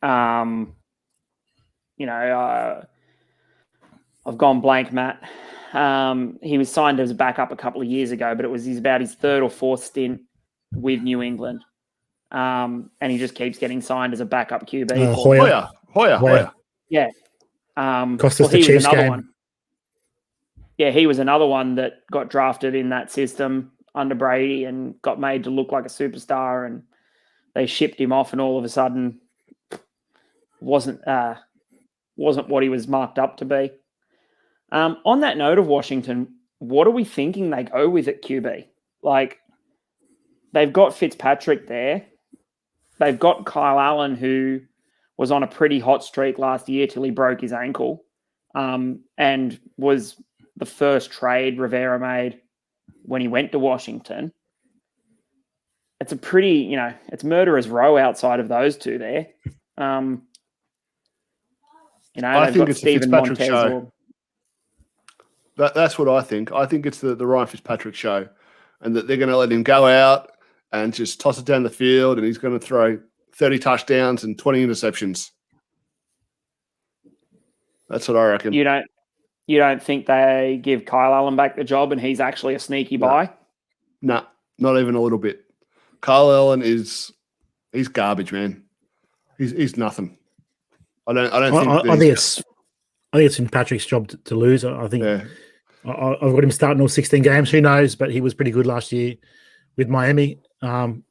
I've gone blank, Matt. He was signed as a backup a couple of years ago, but it was about his third or fourth stint with New England. And he just keeps getting signed as a backup QB. Hoyer. Yeah. Cost us the Chiefs game. One. Yeah, he was another one that got drafted in that system under Brady and got made to look like a superstar, and they shipped him off, and all of a sudden wasn't what he was marked up to be. On that note of Washington, what are we thinking they go with at QB? Like, they've got Fitzpatrick there. They've got Kyle Allen, who was on a pretty hot streak last year till he broke his ankle, and was the first trade Rivera made when he went to Washington. It's a pretty, it's murderer's row outside of those two there. I think it's the Fitzpatrick show. That's what I think. I think it's the Ryan Fitzpatrick show, and that they're going to let him go out and just toss it down the field, and he's going to throw 30 touchdowns and 20 interceptions. That's what I reckon. You don't think they give Kyle Allen back the job and he's actually a sneaky buy? No, not even a little bit. Kyle Allen he's garbage, man. He's nothing. I think it's in Patrick's job to lose. I think I've got him starting all 16 games. Who knows? But he was pretty good last year with Miami. And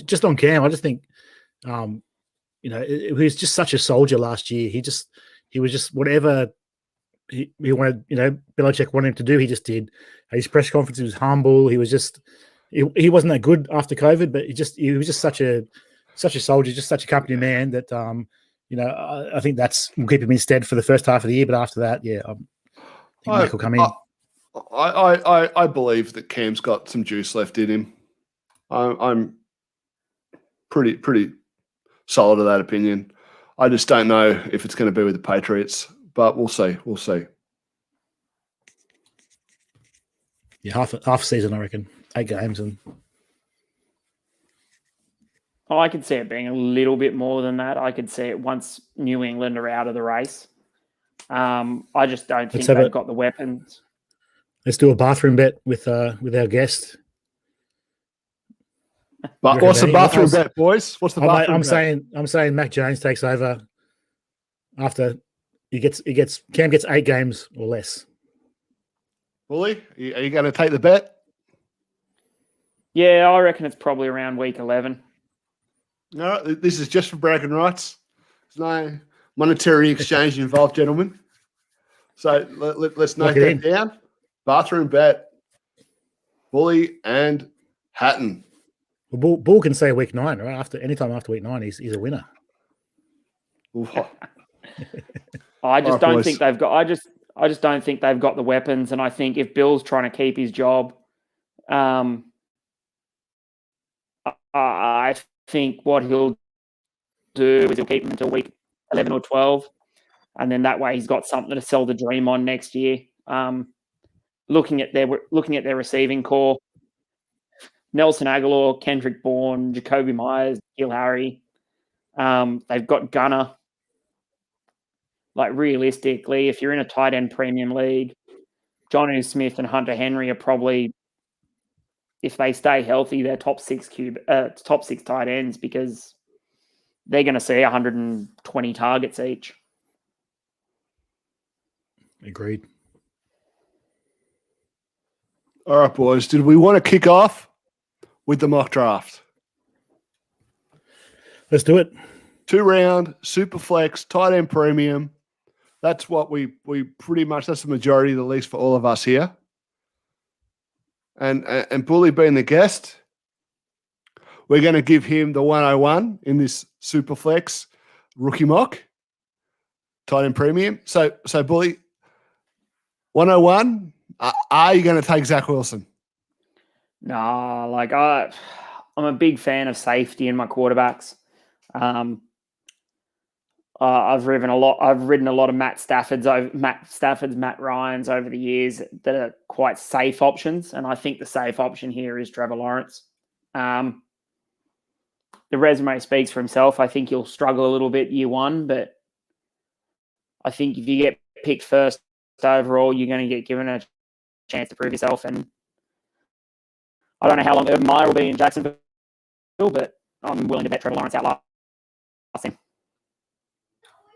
just on Cam, I just think, he was just such a soldier last year. He was just whatever he wanted, Belichick wanted him to do, he just did. His press conference, he was humble. He was just, he wasn't that good after COVID, but he was just such a soldier, just such a company man that, I think will keep him instead for the first half of the year. But after that, I think Mac will come in. I believe that Cam's got some juice left in him. I'm pretty solid of that opinion. I just don't know if it's going to be with the Patriots, but we'll see. Yeah, half season, I reckon. 8 games. And I could see it being a little bit more than that. I could see it once New England are out of the race. I just don't think they've got the weapons. Let's do a bathroom bet with our guest. But what's the bathroom bet, boys? What's the bathroom bet? I'm saying Mac Jones takes over after Cam gets 8 games or less. Bully, are you going to take the bet? Yeah, I reckon it's probably around week 11. No, this is just for bragging rights. There's no monetary exchange involved, gentlemen. So let's note that down. Bathroom bet, Bully and Hatton. Well, Bull can say week 9, right? Anytime after week 9, he's a winner. I just don't think they've got. I just don't think they've got the weapons, and I think if Bill's trying to keep his job, I think what he'll do is he'll keep him until week 11 or 12, and then that way he's got something to sell the dream on next year. Looking at their receiving core, Nelson Aguilar, Kendrick Bourne, Jacoby Myers, Gil Harry. They've got Gunner. Like, realistically, if you're in a tight end premium league, Jonnu Smith and Hunter Henry are probably, if they stay healthy, they're top 6 tight ends, because they're going to see 120 targets each. Agreed. All right, boys. Did we want to kick off with the mock draft? Let's do it. 2-round, super flex, tight end premium. That's what we pretty much, that's the majority of the leagues for all of us here. And Bully being the guest, we're going to give him the 101 in this super flex rookie mock, tight end premium. So Bully, 101, are you going to take Zach Wilson? Nah, like I'm a big fan of safety in my quarterbacks. I've ridden a lot of Matt Stafford's, Matt Ryan's over the years that are quite safe options, and I think the safe option here is Trevor Lawrence. The resume speaks for himself. I think he'll struggle a little bit year one, but I think if you get picked first overall, you're going to get given a chance to prove yourself. And I don't know how long Urban Meyer will be in Jacksonville, but I'm willing to bet Trevor Lawrence out last him.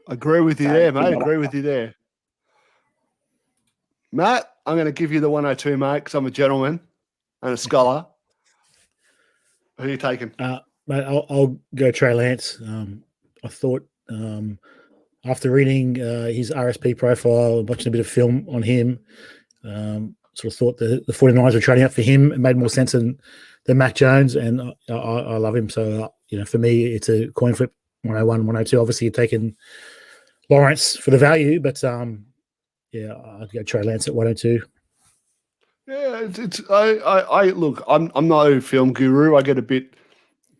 Agree with you there, mate. Agree with you there. Matt, I'm going to give you the 102, mate, because I'm a gentleman and a scholar. Who are you taking? Mate, I'll go Trey Lance. I thought after reading his RSP profile and watching a bit of film on him, sort of thought the 49ers were trading up for him. It made more sense than Mac Jones, and I love him. So, for me, it's a coin flip, 101, 102. Obviously, you're taking Lawrence for the value, but I'd go Trey Lance at 102. Yeah, I look, I'm no film guru. I get a bit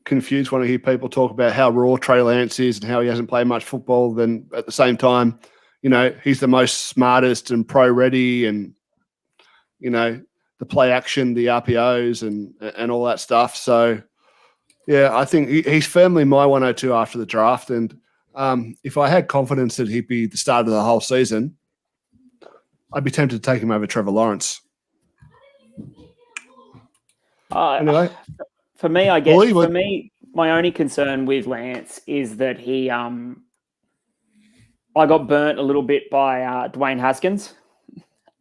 confused when I hear people talk about how raw Trey Lance is and how he hasn't played much football. Then at the same time, he's the most smartest and pro ready, and the play action, the RPOs, and all that stuff. So yeah, I think he's firmly my 102 after the draft. And if I had confidence that he'd be the start of the whole season, I'd be tempted to take him over Trevor Lawrence. Anyway, for me, I guess my only concern with Lance is that I got burnt a little bit by Dwayne Haskins.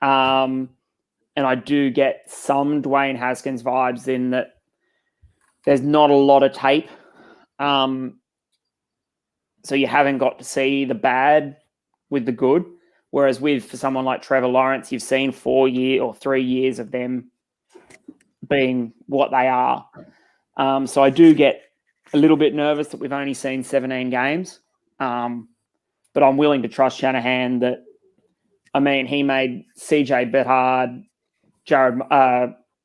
And I do get some Dwayne Haskins vibes in that there's not a lot of tape. So you haven't got to see the bad with the good. Whereas for someone like Trevor Lawrence, you've seen 4 years or 3 years of them being what they are. So I do get a little bit nervous that we've only seen 17 games. But I'm willing to trust Shanahan that, he made CJ Beathard,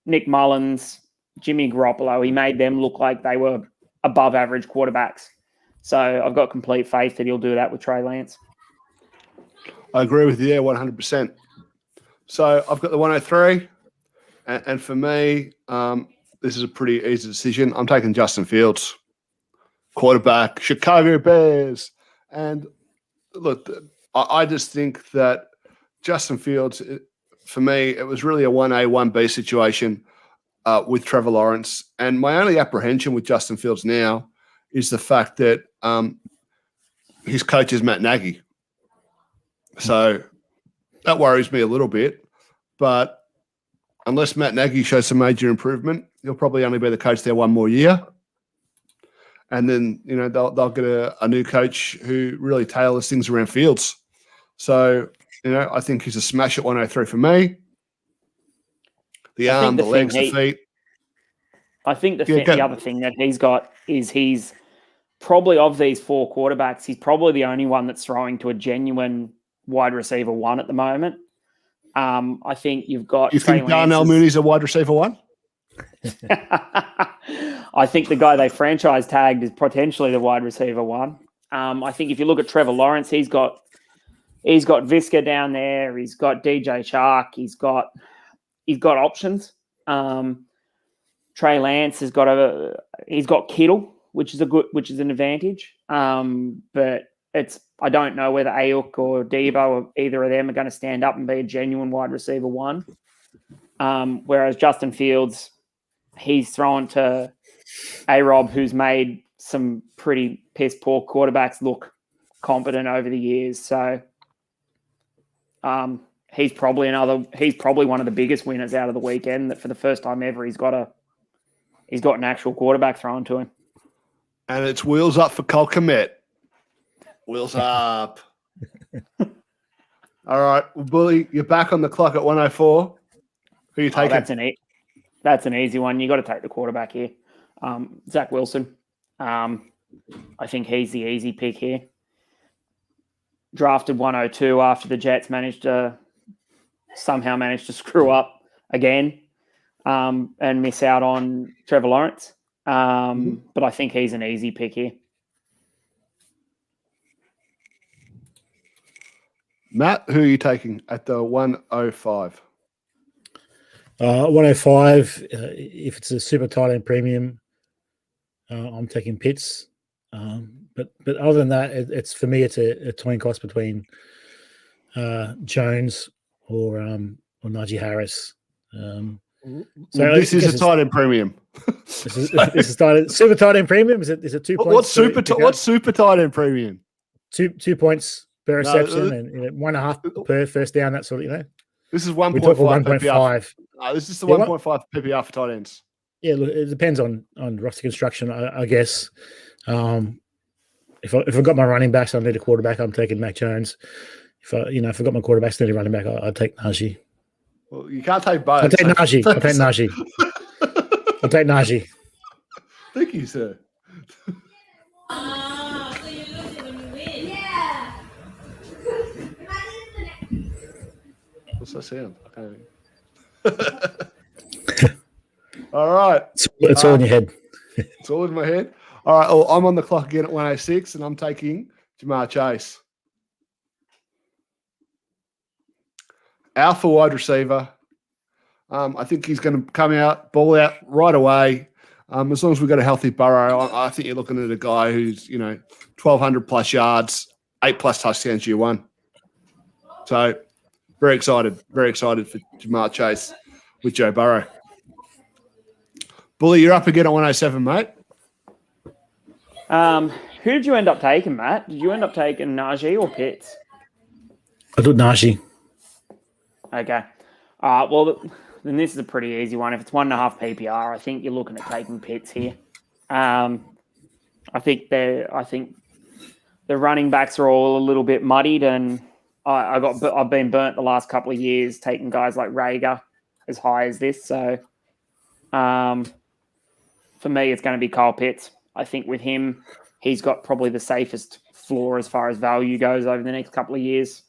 Nick Mullins, Jimmy Garoppolo. He made them look like they were above average quarterbacks. So I've got complete faith that he'll do that with Trey Lance. I agree with you there 100%. So I've got the 103, And for me, this is a pretty easy decision. I'm taking Justin Fields, quarterback, Chicago Bears. And look, I just think that Justin Fields, for me, it was really a 1A, 1B situation with Trevor Lawrence. And my only apprehension with Justin Fields now is the fact that his coach is Matt Nagy. So that worries me a little bit. But unless Matt Nagy shows some major improvement, he'll probably only be the coach there one more year. And then, they'll get a new coach who really tailors things around Fields. So, I think he's a smash at 103 for me. The arm, the legs, the feet. I think the other thing that he's got is he's probably, of these four quarterbacks, he's probably the only one that's throwing to a genuine wide receiver one at the moment. I think you've got. You think Darnell Mooney's a wide receiver one? I think the guy they franchise tagged is potentially the wide receiver one. I think if you look at Trevor Lawrence, he's got Visca down there. He's got DJ Shark. He's got options. Trey Lance has got Kittle, which is an advantage. But I don't know whether Ayuk or Debo or either of them are going to stand up and be a genuine wide receiver one. Whereas Justin Fields, he's thrown to A-Rob, who's made some pretty piss poor quarterbacks look competent over the years. So he's probably one of the biggest winners out of the weekend, that for the first time ever he's got an actual quarterback thrown to him. And it's wheels up for Cole Kmet. Wheels up. All right. Well, Bully, you're back on the clock at 104. Who are you taking? That's an easy one. You got to take the quarterback here. Zach Wilson. I think he's the easy pick here. Drafted 102 after the Jets somehow managed to screw up again and miss out on Trevor Lawrence. But I think he's an easy pick here. Matt, who are you taking at the 105? 105, if it's a super tight end premium, I'm taking Pitts. But other than that, it's for me, it's a coin cost between Jones or Najee Harris. So this is a tight end premium. This is super tight end premium. Is it 2 points? What's super tight end premium? 2 points per reception and 1.5 per first down. That sort of This is 1.5 PPR. This is the 1.5 PPR for tight ends. Yeah, look, it depends on roster construction, I guess. If I've got my running backs, I need a quarterback. I'm taking Mac Jones. If I've got my quarterbacks, I need a running back. I'd take Najee. Well, you can't take both. I'll take Najee. I'll take Najee. Thank you, sir. What's that sound? All right. It's all in your head. It's all in my head. All right. Well, I'm on the clock again at 106, and I'm taking Jamar Chase. Alpha wide receiver. I think he's going to come out, ball out right away. As long as we've got a healthy Burrow, I think you're looking at a guy who's, 1,200 plus yards, 8 plus touchdowns year one. So very excited for Jamar Chase with Joe Burrow. Bully, you're up again at 107, mate. Who did you end up taking, Matt? Did you end up taking Najee or Pitts? I took Najee. Okay. Well, then this is a pretty easy one. If it's 1.5 PPR, I think you're looking at taking Pitts here. I think the running backs are all a little bit muddied, and I've been burnt the last couple of years taking guys like Rager as high as this. So for me, it's going to be Kyle Pitts. I think with him, he's got probably the safest floor as far as value goes over the next couple of years.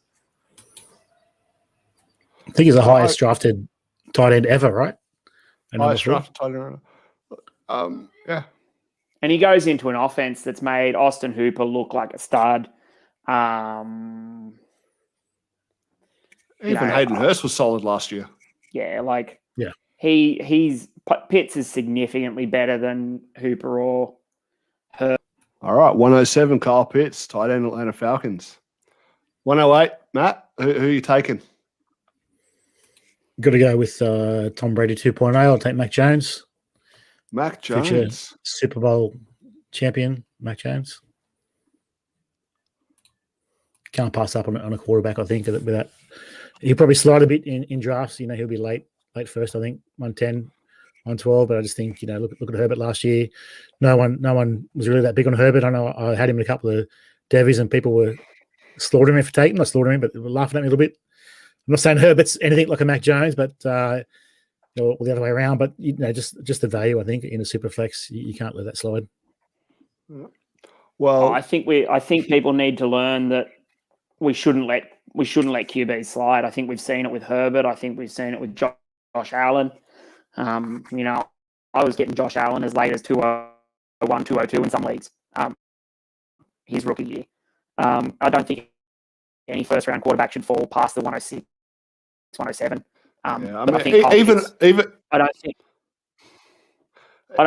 I think he's the highest drafted tight end ever, right? Highest drafted tight end. Yeah. And he goes into an offense that's made Austin Hooper look like a stud. Even Hayden Hurst was solid last year. Yeah, Pitts is significantly better than Hooper or Herbert. All right, 107, Kyle Pitts, tight end, Atlanta Falcons. 108, Matt, who are you taking? Got to go with Tom Brady 2.0. I'll take Mac Jones. Mac Future Jones. Super Bowl champion, Mac Jones. Can't pass up on a quarterback, I think, with that. He'll probably slide a bit in drafts. He'll be late first, I think, 110, 112. But I just think, look at Herbert last year. No one was really that big on Herbert. I know I had him in a couple of Devies and people were slaughtering him for taking. Not slaughtering him, but laughing at me a little bit. I'm not saying Herbert's anything like a Mac Jones, but or the other way around. But just the value, I think, in a super flex, you can't let that slide. Well, I think people need to learn that we shouldn't let QBs slide. I think we've seen it with Herbert. I think we've seen it with Josh Allen. I was getting Josh Allen as late as 201, 202 in some leagues. His rookie year. I don't think any first round quarterback should fall past the 106, 107.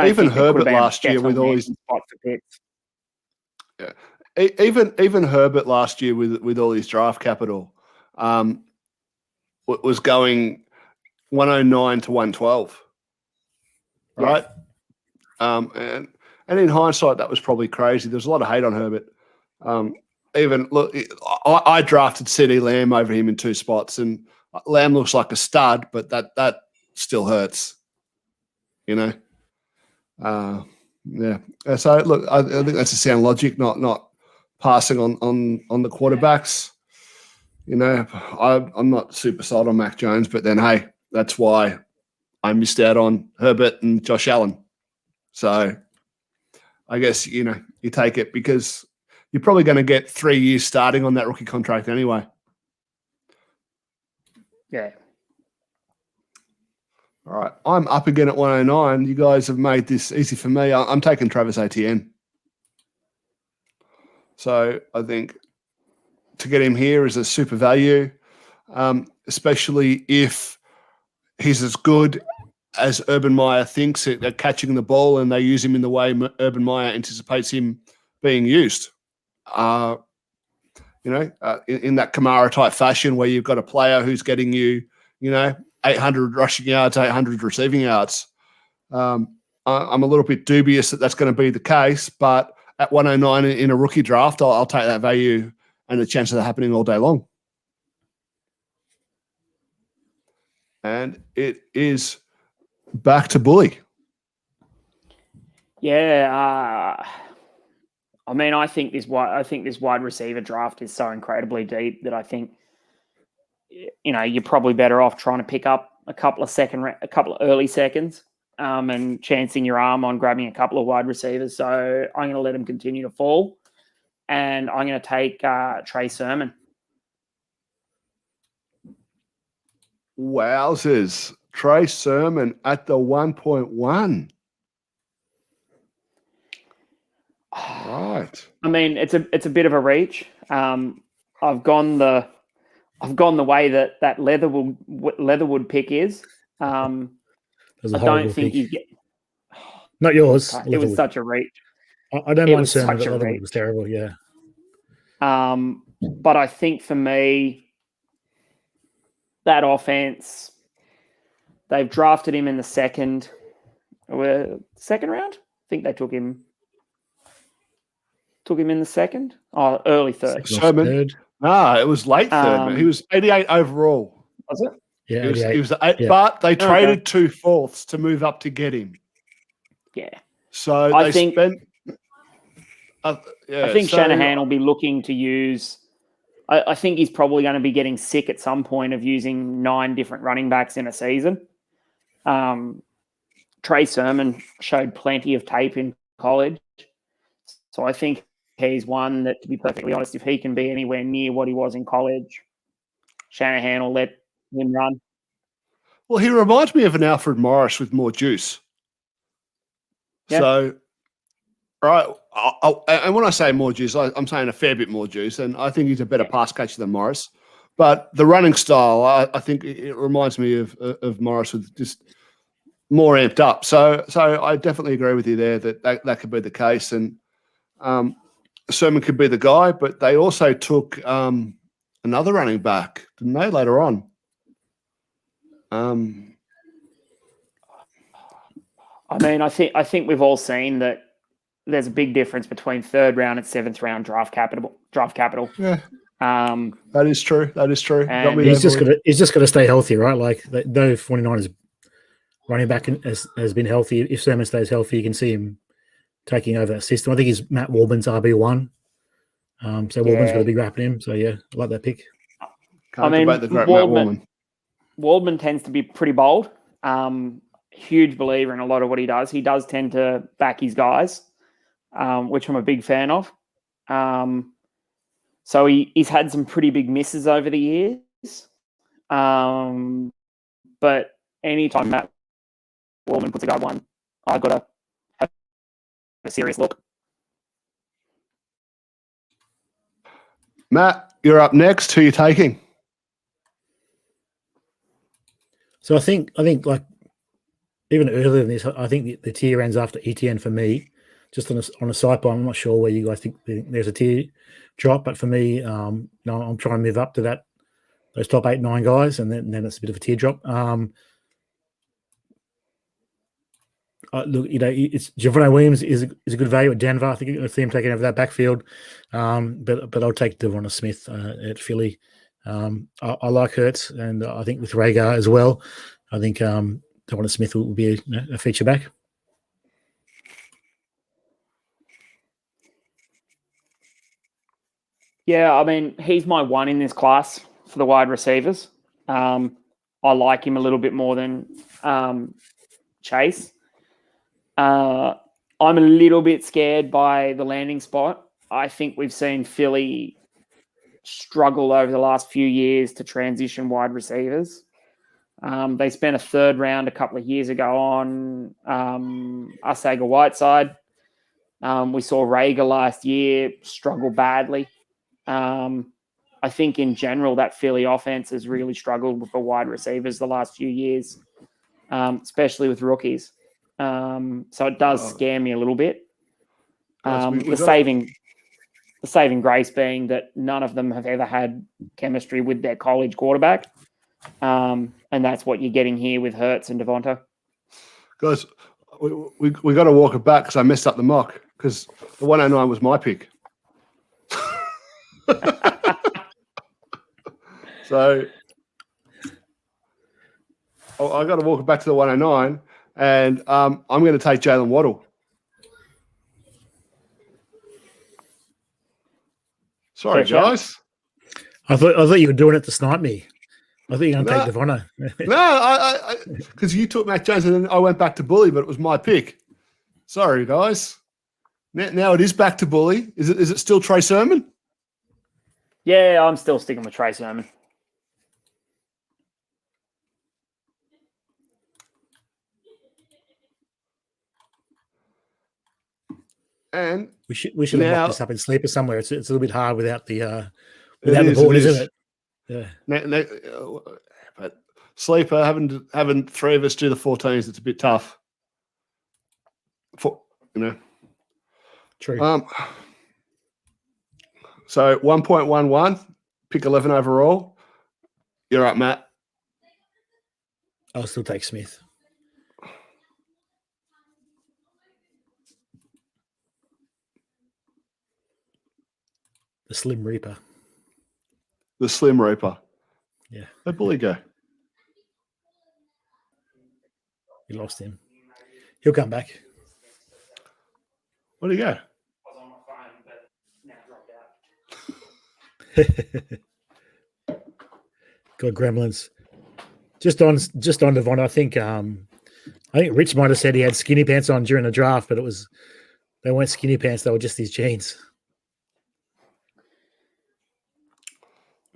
Even Herbert last year with all his spot for picks. Yeah. Even Herbert last year with all his draft capital was going 109 to 112, right? And in hindsight, that was probably crazy. There's a lot of hate on Herbert. I drafted CD Lamb over him in 2 spots, and Lamb looks like a stud, but that still hurts, Yeah. So look, I think that's a sound logic, not passing on the quarterbacks. I'm not super sold on Mac Jones, but then hey, that's why I missed out on Herbert and Josh Allen. So I guess you take it because you're probably going to get 3 years starting on that rookie contract anyway. Yeah. All right, I'm up again at 109. You guys have made this easy for me. I'm taking Travis Etienne. So I think to get him here is a super value, especially if he's as good as Urban Meyer thinks at catching the ball and they use him in the way Urban Meyer anticipates him being used. In that Kamara-type fashion where you've got a player who's getting you, 800 rushing yards, 800 receiving yards. I'm a little bit dubious that that's going to be the case, but at 109 in a rookie draft, I'll take that value and the chance of that happening all day long. And it is back to Bully. Yeah, I think this wide receiver draft is so incredibly deep that I think you're probably better off trying to pick up a couple of early seconds, and chancing your arm on grabbing a couple of wide receivers. So I'm going to let him continue to fall, and I'm going to take Trey Sermon. Wowzers. Trey Sermon at the 1.1. Right. It's a bit of a reach. I've gone the way that Leatherwood pick is. I don't think you get. Not yours. It was such a reach. I don't mind Sermon, but Leatherwood was terrible. Yeah. But I think for me, that offense, they've drafted him in the second round. I think they took him in the second. Oh, early third. Sermon. No, it was late third. He was 88 overall. Was it? Yeah, he was 8, yeah. But they traded 2 fourths to move up to get him. Yeah. So I think Shanahan will be looking to use. I think he's probably going to be getting sick at some point of using 9 different running backs in a season. Trey Sermon showed plenty of tape in college, so I think he's one that, to be perfectly honest, if he can be anywhere near what he was in college, Shanahan will let him run. Well, he reminds me of an Alfred Morris with more juice. Yeah. So, right, and when I say more juice, I'm saying a fair bit more juice, and I think he's a better pass catcher than Morris. But the running style, I think it reminds me of Morris with just more amped up. So I definitely agree with you there that could be the case, and Sermon could be the guy. But they also took another running back, didn't they? Later on. I mean, I think we've all seen that there's a big difference between 3rd round and 7th round draft capital. Yeah. That is true. And he's just got to stay healthy, right? Like though 49ers running back has been healthy. If Sermon stays healthy, you can see him taking over that system. I think he's Matt Waldman's RB1. So Waldman's got a big rap in him. So yeah, I like that pick. Waldman tends to be pretty bold. Huge believer in a lot of what he does. He does tend to back his guys, which I'm a big fan of. So he's had some pretty big misses over the years. But anytime Matt Waldman puts a guy one, I've got to have a serious look. Matt, you're up next. Who are you taking? So I think like even earlier than this, I think the tier ends after ETN for me. Just on a sidebar, I'm not sure where you guys think there's a tier drop, but for me, I'm trying to move up to those top 8, 9 guys, and then it's a bit of a tear drop. Look, it's Javonte Williams is a good value at Denver. I think I see him taking over that backfield, but I'll take Devonta Smith at Philly. I like Hurts, and I think with Rhaegar as well, I think Devonta Smith will be a feature back. Yeah, I mean, he's my one in this class for the wide receivers. I like him a little bit more than Chase. I'm a little bit scared by the landing spot. I think we've seen Philly struggle over the last few years to transition wide receivers. They spent a 3rd round a couple of years ago on Arcega-Whiteside. We saw Rhaegar last year struggle badly. I think in general that Philly offense has really struggled with the wide receivers the last few years, especially with rookies. So it does scare me a little bit. The saving grace being that none of them have ever had chemistry with their college quarterback. And that's what you're getting here with Hurts and Devonta. Guys, we got to walk it back because I messed up the mock because the 109 was my pick. So I got to walk it back to the 109, and I'm going to take Jalen Waddle. Sorry, guys. I thought you were doing it to snipe me. I thought you were going to take Devonta. No, I because you took Mac Jones and then I went back to Bully, but it was my pick. Sorry, guys. Now it is back to Bully. Is it still Trey Sermon? Yeah, I'm still sticking with Trey Sermon. And we should have locked this up in Sleeper somewhere. It's a little bit hard without the board, isn't it? Yeah. But Sleeper, having 3 of us do the 14s, it's a bit tough. True. So 1.11, pick 11 overall. You're up, Matt. I'll still take Smith. The Slim Reaper. The Slim Reaper. Yeah. Where'd Bully go? You lost him. He'll come back. Where'd he go? I was on my phone, but now dropped out. God, Gremlins. Just on Devon, I think Rich might have said he had skinny pants on during the draft, but they weren't skinny pants, they were just his jeans.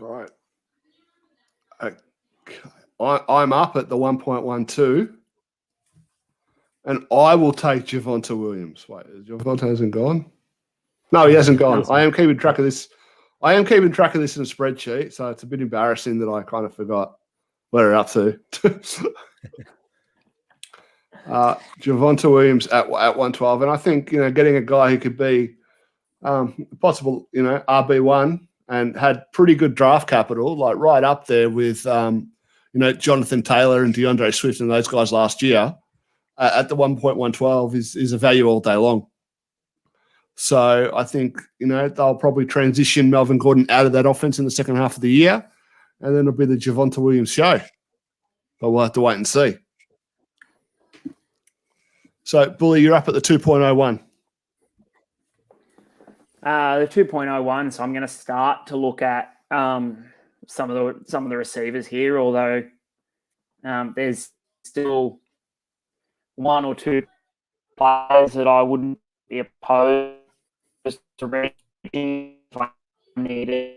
All right. I'm up at the 1.12, and I will take Javonte Williams. Wait, Javonte hasn't gone? No, he hasn't gone. I am keeping track of this. in a spreadsheet, so it's a bit embarrassing that I kind of forgot where we're up to. Javonte Williams at 112. And I think, getting a guy who could be possible, RB1 and had pretty good draft capital, like right up there with, Jonathan Taylor and DeAndre Swift and those guys last year at the 1.112 is a value all day long. So I think, they'll probably transition Melvin Gordon out of that offense in the second half of the year, and then it'll be the Javonte Williams show. But we'll have to wait and see. So, Bully, you're up at the 2.01. The 2.01, so I'm going to start to look at some of the receivers here, although there's still one or two players that I wouldn't be opposed to reaching if I needed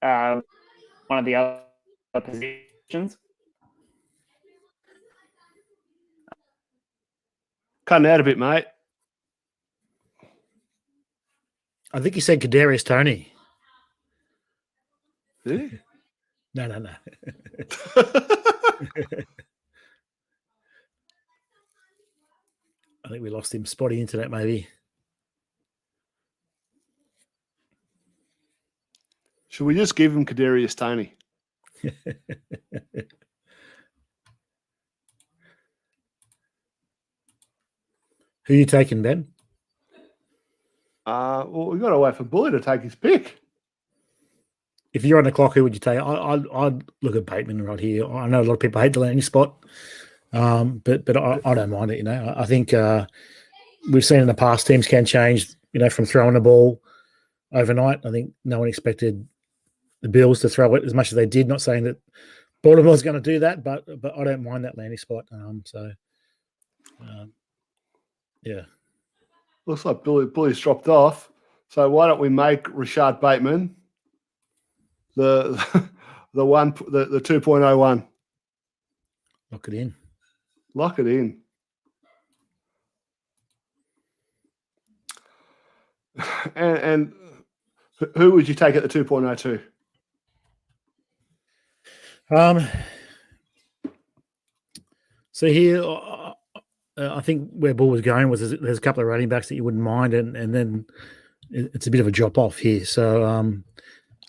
one of the other positions. Cutting out a bit, mate. I think you said Kadarius Toney. Yeah. No. I think we lost him. Spotty internet, maybe. Should we just give him Kadarius Toney? Who are you taking, Ben? Well, we've got to wait for Bully to take his pick. If you're on the clock, who would you take? I'd look at Bateman right here. I know a lot of people hate the landing spot, but I don't mind it. I think we've seen in the past teams can change. From throwing the ball overnight. I think no one expected the Bills to throw it as much as they did. Not saying that Baltimore's going to do that, but I don't mind that landing spot. Yeah. Looks like Bully's dropped off. So why don't we make Rashad Bateman the 2.01? Lock it in. Lock it in. And who would you take at the 2.02? So here, I think where Bull was going was there's a couple of running backs that you wouldn't mind, and then it's a bit of a drop off here. So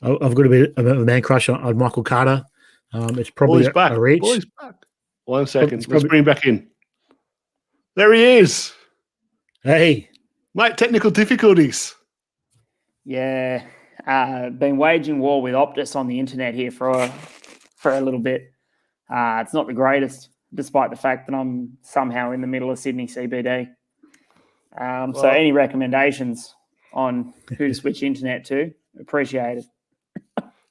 I've got a bit of a man crush on Michael Carter. It's probably a reach. Bully's back. 1 second. Let's bring him back in. There he is. Hey. Mate, technical difficulties. Yeah. Been waging war with Optus on the internet here for a little bit. It's not the greatest, despite the fact that I'm somehow in the middle of Sydney CBD. So any recommendations on who to switch internet to? Appreciated.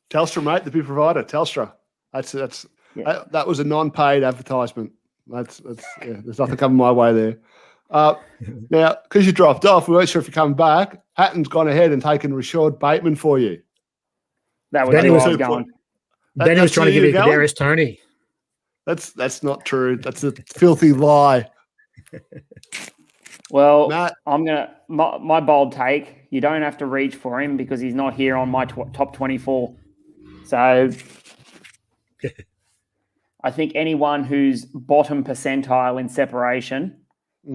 Telstra, mate, the big provider. Telstra. That was a non-paid advertisement. There's nothing coming my way there. Now, because you dropped off, we weren't sure if you're coming back. Hatton's gone ahead and taken Rashad Bateman for you. That was where I was going. Benny was trying to give you Kadarius Toney. That's not true. That's a filthy lie. Well, Matt, my bold take. You don't have to reach for him because he's not here on my top 24. So I think anyone who's bottom percentile in separation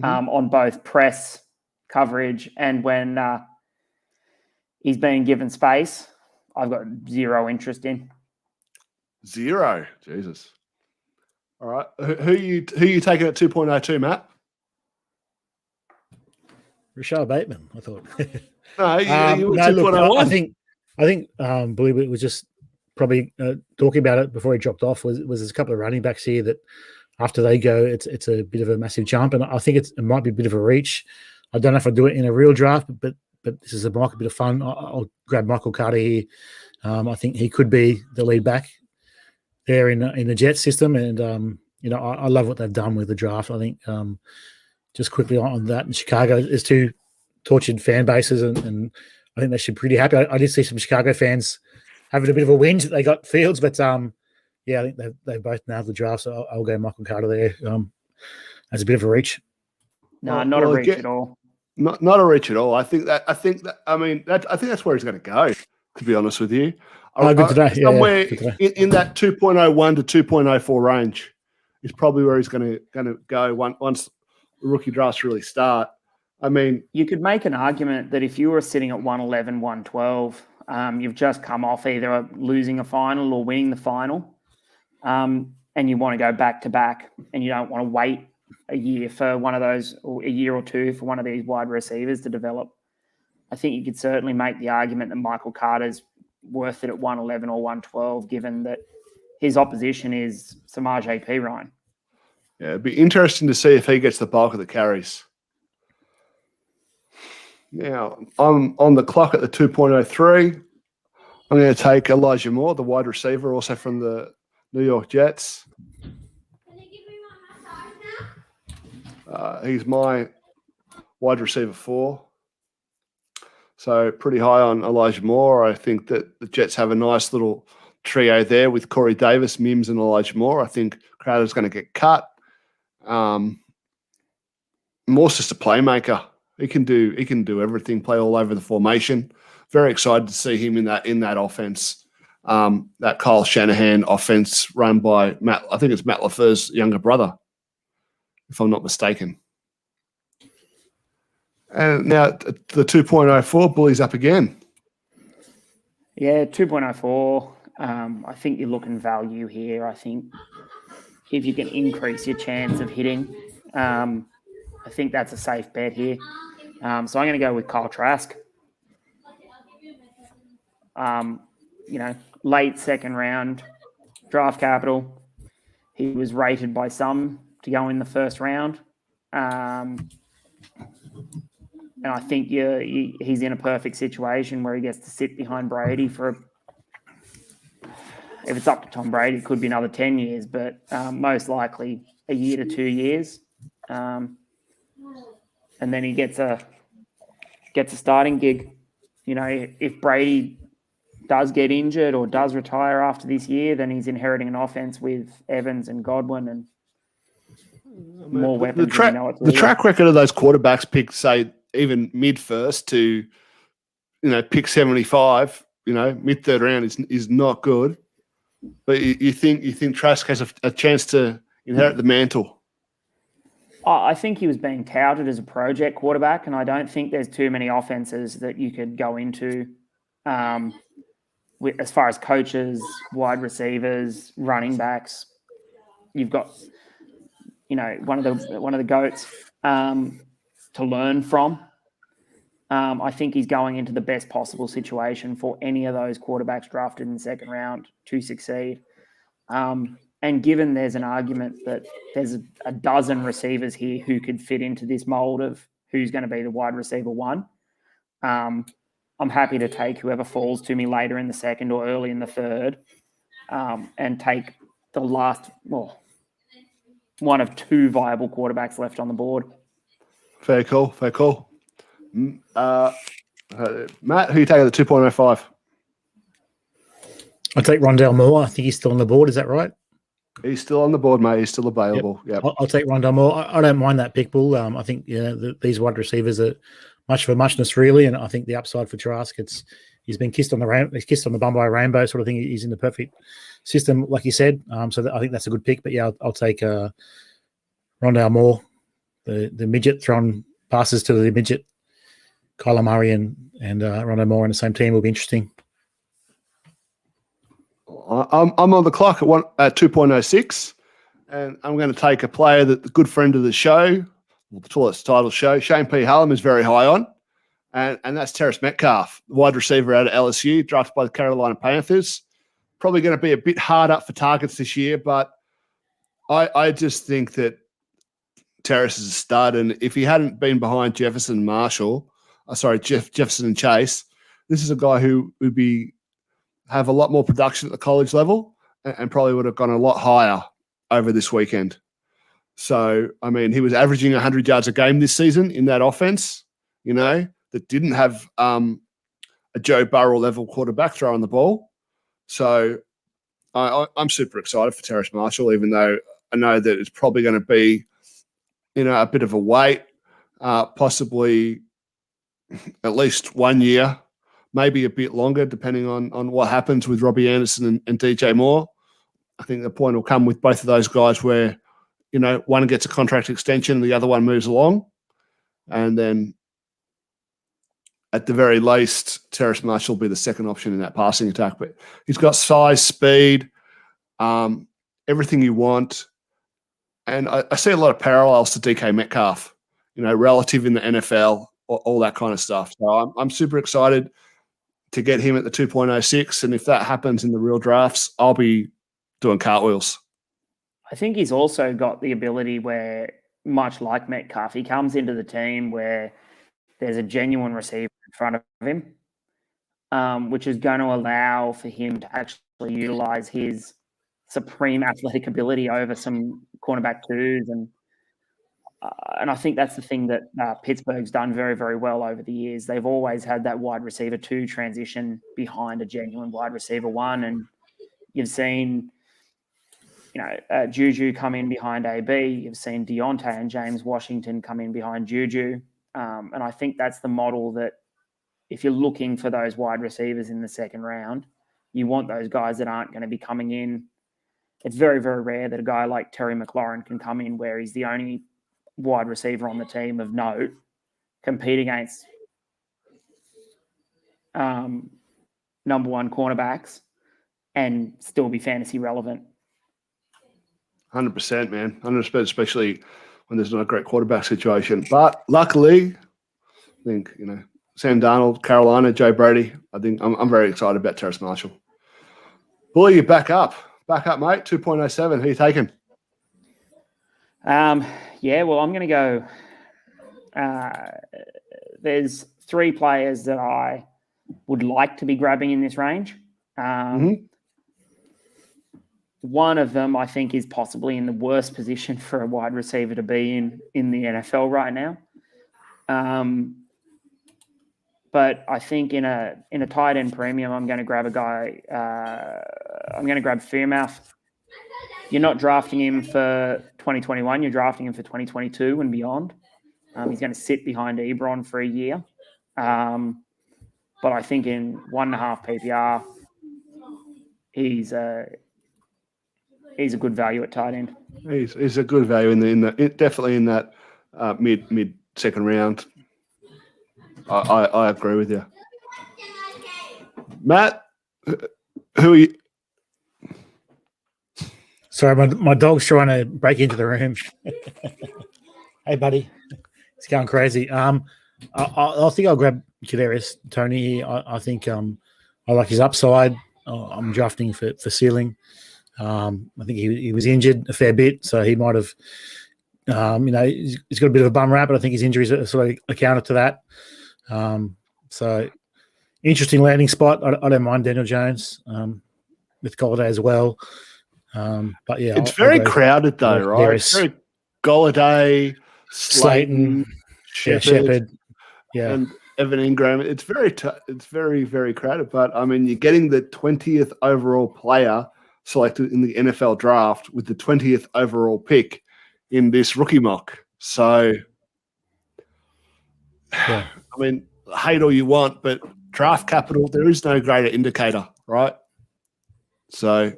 on both press coverage and when he's being given space, I've got zero interest in. Zero? Jesus. All right. Who you taking at 2.02, Matt? Rashad Bateman, I thought. No, you were 2.01. I think believe it was just probably talking about it before he dropped off was there's a couple of running backs here that after they go, it's a bit of a massive jump, and I think it might be a bit of a reach. I don't know if I do it in a real draft, but this is a bit of fun. I'll grab Michael Carter here. I think he could be the lead back there in the Jets system, and I love what they've done with the draft. I think just quickly on that, in Chicago, there's two tortured fan bases, and I think they should be pretty happy. I did see some Chicago fans having a bit of a whinge that they got Fields, but I think they both nailed the draft, so I'll go Michael Carter there as a bit of a reach. No, not a reach at all. Not a reach at all. I think that's where he's going to go, to be honest with you. Good today. Somewhere in that 2.01 to 2.04 range is probably where he's going to go once the rookie drafts really start. I mean, you could make an argument that if you were sitting at 111, 112, you've just come off either losing a final or winning the final, and you want to go back to back, and you don't want to wait a year for one of those, or a year or two for one of these wide receivers to develop. I think you could certainly make the argument that Michael Carter's worth it at 111 or 112, given that his opposition is Samaje Perine. Yeah, it'd be interesting to see if he gets the bulk of the carries. Now, I'm on the clock at the 2.03. I'm going to take Elijah Moore, the wide receiver, also from the New York Jets. Can you give me my massage now? He's my wide receiver 4. So pretty high on Elijah Moore. I think that the Jets have a nice little trio there with Corey Davis, Mims, and Elijah Moore. I think Crowder's going to get cut. Moore's just a playmaker. He can do everything, play all over the formation. Very excited to see him in that offense. That Kyle Shanahan offense run by Matt. I think it's Matt LaFleur's younger brother, if I'm not mistaken. And now the 2.04 Bullies up again. Yeah, 2.04. I think you're looking value here. I think if you can increase your chance of hitting, I think that's a safe bet here. So I'm going to go with Kyle Trask. Late second round, draft capital. He was rated by some to go in the first round. And I think he's in a perfect situation where he gets to sit behind Brady for, if it's up to Tom Brady, it could be another 10 years, but most likely a year to 2 years. And then he gets a starting gig. If Brady does get injured or does retire after this year, then he's inheriting an offense with Evans and Godwin and more weapons. The track record of those quarterbacks picked, say, even mid-first to, pick 75, mid-third round is not good. But you think Trask has a chance to inherit the mantle? I think he was being touted as a project quarterback, and I don't think there's too many offenses that you could go into as far as coaches, wide receivers, running backs. You've got, one of the GOATs to learn from. I think he's going into the best possible situation for any of those quarterbacks drafted in the second round to succeed. And given there's an argument that there's a dozen receivers here who could fit into this mold of who's going to be the wide receiver 1, I'm happy to take whoever falls to me later in the second or early in the third, and take the last, one of 2 viable quarterbacks left on the board. Very cool. Matt, who you taking at the 2.05? I'll take Rondale Moore. I think he's still on the board. Is that right? He's still on the board, mate. He's still available. Yep. I'll take Rondale Moore. I don't mind that pick, Bull. I think these wide receivers are much for muchness, really, and I think the upside for Trask, he's been kissed on the bum by a rainbow sort of thing. He's in the perfect system, like you said. So I think that's a good pick. But yeah, I'll take Rondale Moore, the midget, throwing passes to the midget. Kyler Murray and Rondale Moore on the same team will be interesting. I'm on the clock at 2.06, and I'm going to take a player that the good friend of the show, the tallest title show, Shane P. Hallam, is very high on, and that's Terrace Metcalf, wide receiver out of LSU, drafted by the Carolina Panthers. Probably going to be a bit hard up for targets this year, but I just think that Terrace is a stud, and if he hadn't been behind Jefferson and Chase, this is a guy who would have a lot more production at the college level and probably would have gone a lot higher over this weekend. So, I mean, he was averaging 100 yards a game this season in that offense, that didn't have a Joe Burrow level quarterback throwing the ball. So I'm super excited for Terrace Marshall, even though I know that it's probably going to be, a bit of a wait, possibly at least 1 year, maybe a bit longer, depending on what happens with Robbie Anderson and DJ Moore. I think the point will come with both of those guys where one gets a contract extension, the other one moves along. And then at the very least, Terrace Marshall will be the second option in that passing attack. But he's got size, speed, everything you want. And I see a lot of parallels to DK Metcalf, relative in the NFL, all that kind of stuff. So I'm super excited to get him at the 2.06. And if that happens in the real drafts, I'll be doing cartwheels. I think he's also got the ability where, much like Metcalf, he comes into the team where there's a genuine receiver in front of him, which is going to allow for him to actually utilize his supreme athletic ability over some cornerback twos. And I think that's the thing that Pittsburgh's done very, very well over the years. They've always had that wide receiver 2 transition behind a genuine wide receiver 1. And you've seen, Juju come in behind AB. You've seen Deontay and James Washington come in behind Juju. And I think that's the model that if you're looking for those wide receivers in the second round, you want those guys that aren't going to be coming in. It's very, very rare that a guy like Terry McLaurin can come in where he's the only wide receiver on the team of note, compete against number 1 cornerbacks and still be fantasy relevant. 100%, man. 100%, especially when there's not a great quarterback situation. But luckily, I think, Sam Darnold, Carolina, Joe Brady, I think I'm very excited about Terrace Marshall. Bully, you back up. Back up, mate. 2.07. Who are you taking? Yeah, well, I'm going to go. There's 3 players that I would like to be grabbing in this range. One of them, I think, is possibly in the worst position for a wide receiver to be in the NFL right now. But I think in a tight end premium, I'm going to grab a guy. I'm going to grab Fearmouth. You're not drafting him for 2021. You're drafting him for 2022 and beyond. He's going to sit behind Ebron for a year. But I think in 1.5 PPR, he's a good value at tight end. He's a good value definitely in that mid second round. I agree with you, Matt. Who are you? Sorry, my dog's trying to break into the room. Hey, buddy, it's going crazy. I think I'll grab Kadarius Toney. I think I like his upside. I'm drafting for ceiling. I think he was injured a fair bit, so he might have, he's got a bit of a bum rap, but I think his injuries are sort of accounted to that. So interesting landing spot. I don't mind Daniel Jones with Golladay as well. But yeah, it's very crowded though, right? It's very Golladay, Slayton, Shepard, and Evan Ingram. It's very, very crowded. But I mean, you're getting the 20th overall player selected in the NFL draft with the 20th overall pick in this rookie mock. So, yeah. I mean, hate all you want, but draft capital, there is no greater indicator, right? So,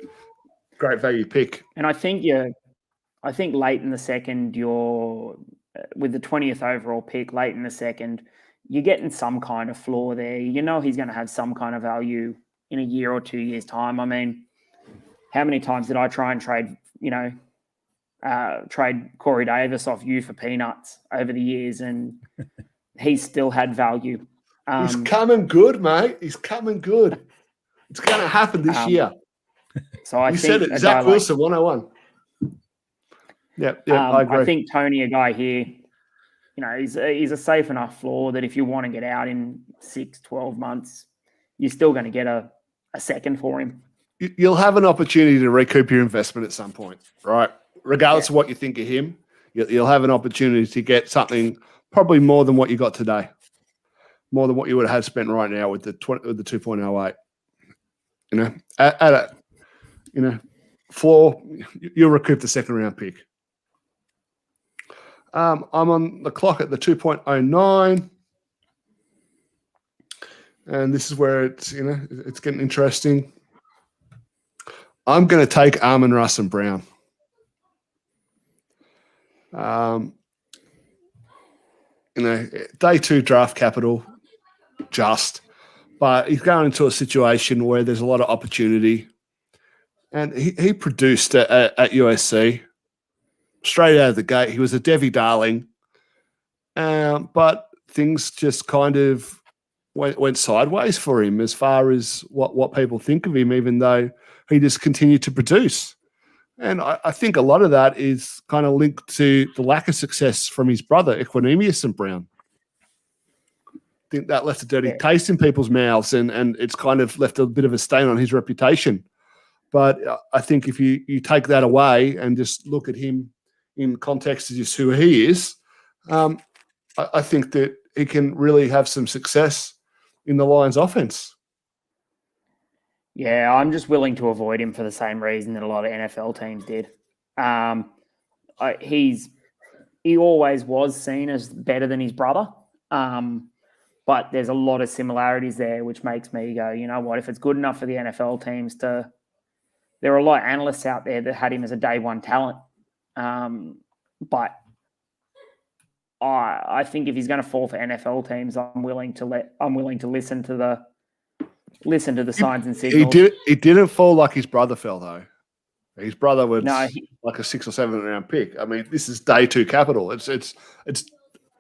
great value pick. And I think late in the second, you're with the 20th overall pick, late in the second, you're getting some kind of floor there. He's going to have some kind of value in a year or 2 years' time. I mean, how many times did I try and trade Corey Davis off you for peanuts over the years, and he still had value. He's coming good, mate. He's coming good. It's going to happen this year. So I you think said it, Zach Wilson, 101. Yeah, I agree. I think Toney, a guy here, he's a safe enough floor that if you want to get out in 6-12 months, you're still going to get a second for him. You'll have an opportunity to recoup your investment at some point, right? Regardless of what you think of him, you'll have an opportunity to get something probably more than what you got today, more than what you would have spent right now with the 2.08. At a floor, you'll recoup the second round pick. I'm on the clock at the 2.09, and this is where it's getting interesting. I'm going to take Amon-Ra St. Brown. Day 2 draft capital, but he's going into a situation where there's a lot of opportunity. And he produced at USC straight out of the gate. He was a Devi darling. But things just kind of went sideways for him as far as what people think of him, even though he just continued to produce. And I think a lot of that is kind of linked to the lack of success from his brother, Equanimous St. Brown. I think that left a dirty taste in people's mouths, and it's kind of left a bit of a stain on his reputation. But I think if you take that away and just look at him in context of just who he is, I think that he can really have some success in the Lions offense. Yeah, I'm just willing to avoid him for the same reason that a lot of NFL teams did. He always was seen as better than his brother, but there's a lot of similarities there, which makes me go, you know what, if it's good enough for the NFL teams to – there are a lot of analysts out there that had him as a day one talent, but I think if he's going to fall for NFL teams, I'm willing to listen to the signs and signals. He didn't fall like his brother fell, though. His brother was like a 6 or 7 round pick. I mean, this is day 2 capital. It's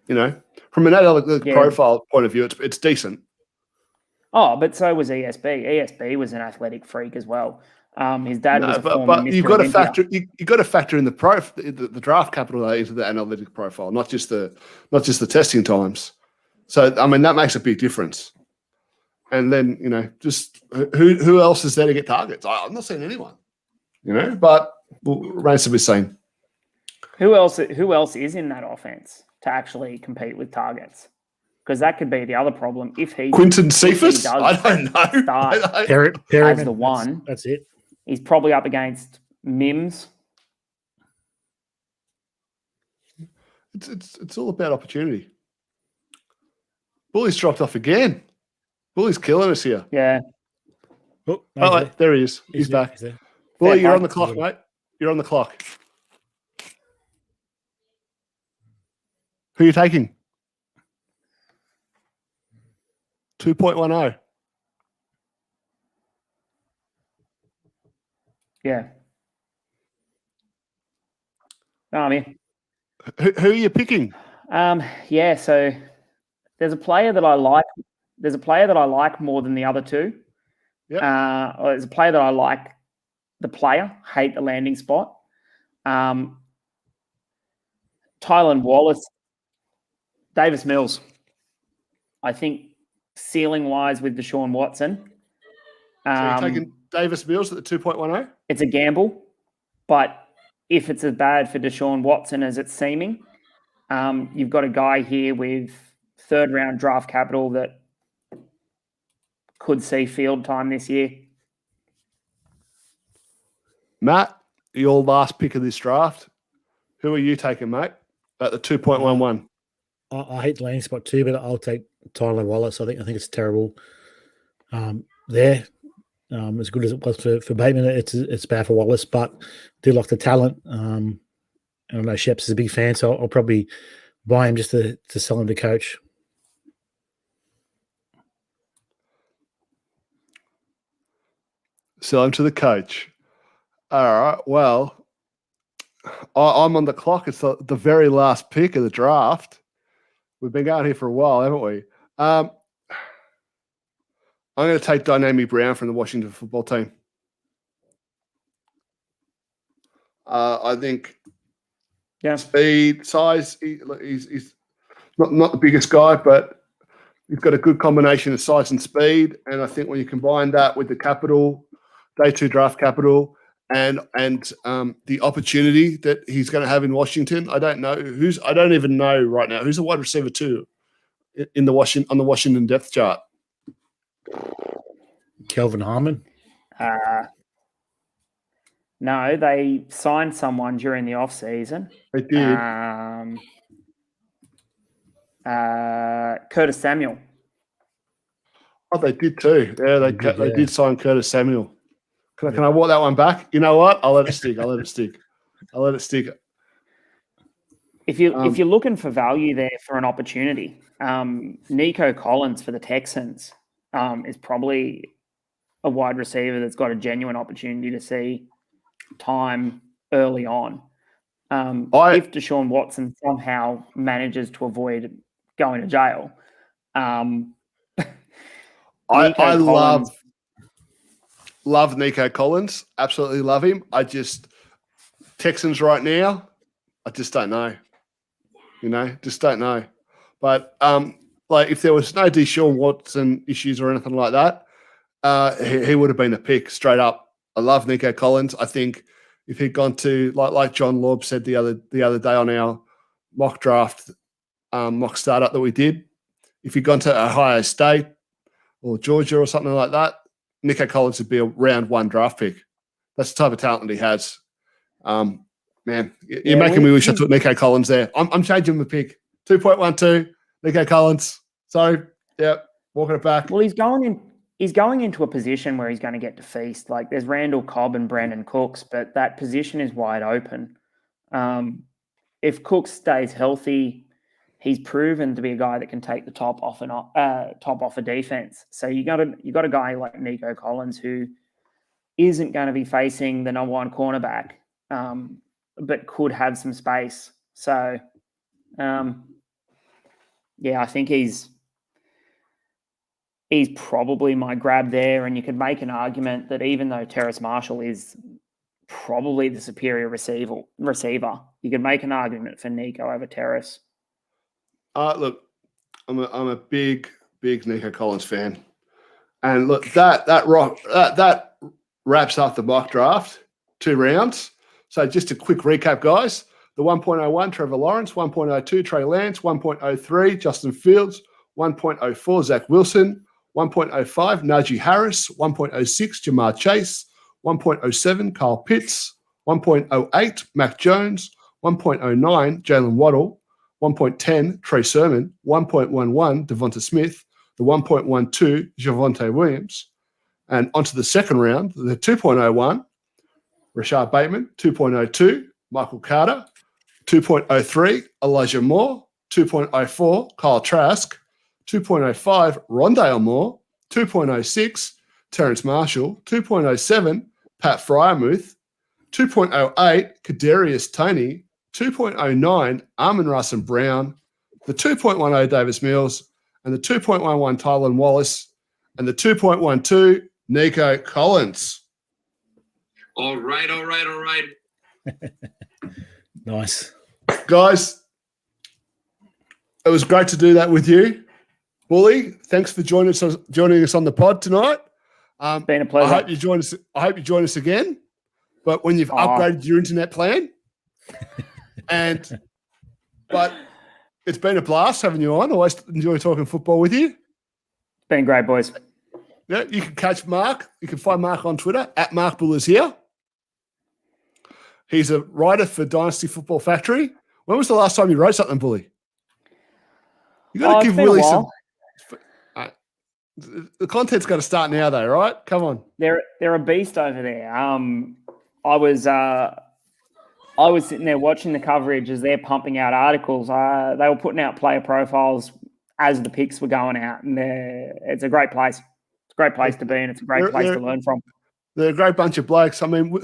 from an analytic profile point of view, it's decent. Oh, but so was ESB. ESB was an athletic freak as well. His dad was a former Mr. You've got to factor. You got to factor in the draft capital into the analytic profile, not just the testing times. So I mean that makes a big difference. And then just who else is there to get targets? I'm not seeing anyone. But remains to be seen. Who else is in that offense to actually compete with targets? Because that could be the other problem. If Quinton Cephas, I don't know. Start Perryman, as the one. That's it. He's probably up against Mims. It's all about opportunity. Bully's dropped off again. Bully's killing us here. Yeah. Oh, there he is. He's back. Bully, you're on the clock, mate. You're on the clock. Who are you taking? 2.10. Yeah. No, I'm in. Who are you picking? Yeah, so there's a player that I like. There's a player that I like more than the other two. Yeah. There's a player that I like the player, hate the landing spot. Tylan Wallace, Davis Mills. I think ceiling-wise with Deshaun Watson. So you're taking Davis Mills at the 2.10? It's a gamble, but if it's as bad for Deshaun Watson as it's seeming, you've got a guy here with third-round draft capital that could see field time this year. Matt, your last pick of this draft. Who are you taking, mate, at the 2.11? I hate the landing spot too, but I'll take Tyler Wallace. I think it's terrible. There, as good as it was for Bateman, it's bad for Wallace, but I do like the talent. I know Sheps is a big fan, so I'll probably buy him just to sell him to coach. Sell him to the coach. All right. Well, I'm on the clock. It's the very last pick of the draft. We've been going here for a while, haven't we? I'm going to take Dynasty Brown from the Washington football team. I think speed, size, he's not the biggest guy, but he's got a good combination of size and speed. And I think when you combine that with the capital, day 2 draft capital, and the opportunity that he's going to have in Washington, I don't even know right now who's the wide receiver 2 on the Washington depth chart. Kelvin Harmon. No, they signed someone during the off season. They did. Curtis Samuel. Oh, they did too. Yeah, they did sign Curtis Samuel. Can I walk that one back? You know what? I'll let it stick. If you're looking for value there for an opportunity, Nico Collins for the Texans is probably a wide receiver that's got a genuine opportunity to see time early on. If Deshaun Watson somehow manages to avoid going to jail, I love Nico Collins. Absolutely love him. Texans right now, I just don't know. Just don't know. But if there was no Deshaun Watson issues or anything like that, he would have been a pick straight up. I love Nico Collins. I think if he'd gone to like John Laub said the other day on our mock draft, mock startup that we did, if he'd gone to Ohio State or Georgia or something like that, Nico Collins would be a round 1 draft pick. That's the type of talent that he has. Man, you're making me wish I took Nico Collins there. I'm changing the pick. 2.12, Nico Collins. Sorry, walking it back. Well, he's going into a position where he's going to get to feast. Like there's Randall Cobb and Brandon Cooks, but that position is wide open. If Cooks stays healthy, he's proven to be a guy that can take the top off a defense. So you got a guy like Nico Collins who isn't going to be facing the number 1 cornerback, but could have some space. So, I think he's probably my grab there. And you could make an argument that even though Terrace Marshall is probably the superior receiver, you could make an argument for Nico over Terrace. Look, I'm a big Nico Collins fan, and look that wraps up the mock draft, 2 rounds. So just a quick recap, guys. The 1.01 Trevor Lawrence, 1.02 Trey Lance, 1.03 Justin Fields, 1.04 Zach Wilson, 1.05 Najee Harris, 1.06 Jamar Chase, 1.07 Kyle Pitts, 1.08 Mac Jones, 1.09 Jalen Waddle, 1.10 Trey Sermon, 1.11 Devonta Smith, the 1.12 Javonte Williams, and onto the second round, the 2.01 Rashad Bateman, 2.02 Michael Carter, 2.03 Elijah Moore, 2.04 Kyle Trask, 2.05 Rondale Moore, 2.06 Terrence Marshall, 2.07 Pat Fryermuth, 2.08 Kadarius Toney, 2.09 Amon-Ra St. Brown, the 2.10 Davis Mills, and the 2.11 Tylan Wallace, and the 2.12 Nico Collins. All right. Nice. Guys, it was great to do that with you. Bully, thanks for joining us on the pod tonight. It's been a pleasure. I hope you join us again, but when you've upgraded your internet plan. But it's been a blast having you on. Always enjoy talking football with you. It's been great, boys. Yeah, you can catch Mark. You can find Mark on Twitter at Mark Bull is here. He's a writer for Dynasty Football Factory. When was the last time you wrote something, Bully? You got to give Willie some. The content's got to start now, though, right? Come on. They're a beast over there. I was sitting there watching the coverage as they're pumping out articles. They were putting out player profiles as the picks were going out, and it's a great place. It's a great place to be, and it's a great place to learn from. They're a great bunch of blokes. I mean,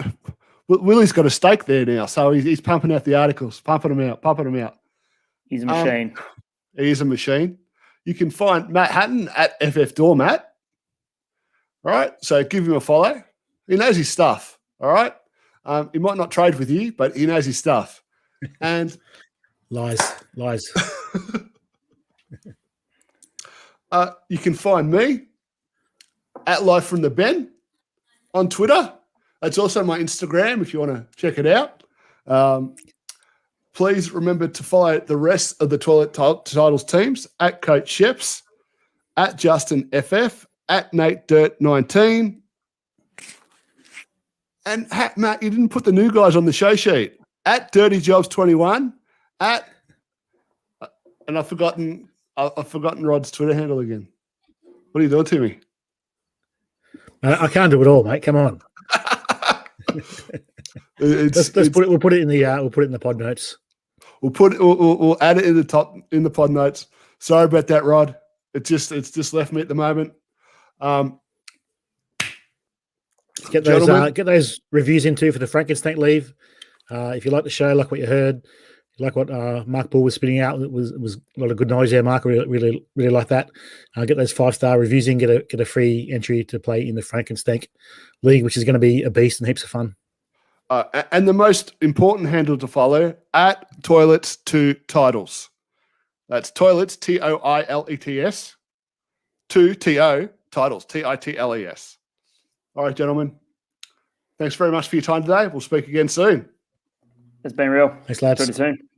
Willie's got a stake there now, so he's pumping out the articles, pumping them out. He's a machine. He is a machine. You can find Matt Hatton at FF Doormat. All right, so give him a follow. He knows his stuff. All right. He might not trade with you, but he knows his stuff. And lies. You can find me at Life from the Ben on Twitter. That's also my Instagram if you want to check it out. Please remember to follow the rest of the Toilet Titles teams at Coach Sheps, at Justin FF, at Nate Dirt 19. And Matt, you didn't put the new guys on the show sheet. At Dirty Jobs 21, and I've forgotten Rod's Twitter handle again. What are you doing to me? I can't do it all, mate. Come on. We'll put it in the pod notes. We'll add it in the pod notes. Sorry about that, Rod. It's just left me at the moment. Get those reviews in too for the Frankenstein leave. If you like the show, like what you heard, like what Mark Bull was spitting out, it was a lot of good noise there. Mark really like that. Get those 5-star reviews in. Get a free entry to play in the Frankenstein league, which is going to be a beast and heaps of fun. And the most important handle to follow at Toilets to Titles. That's Toilets TOILETS 2 TO Titles TITLES. All right, gentlemen. Thanks very much for your time today. We'll speak again soon. It's been real. Thanks, lads. Talk to you soon.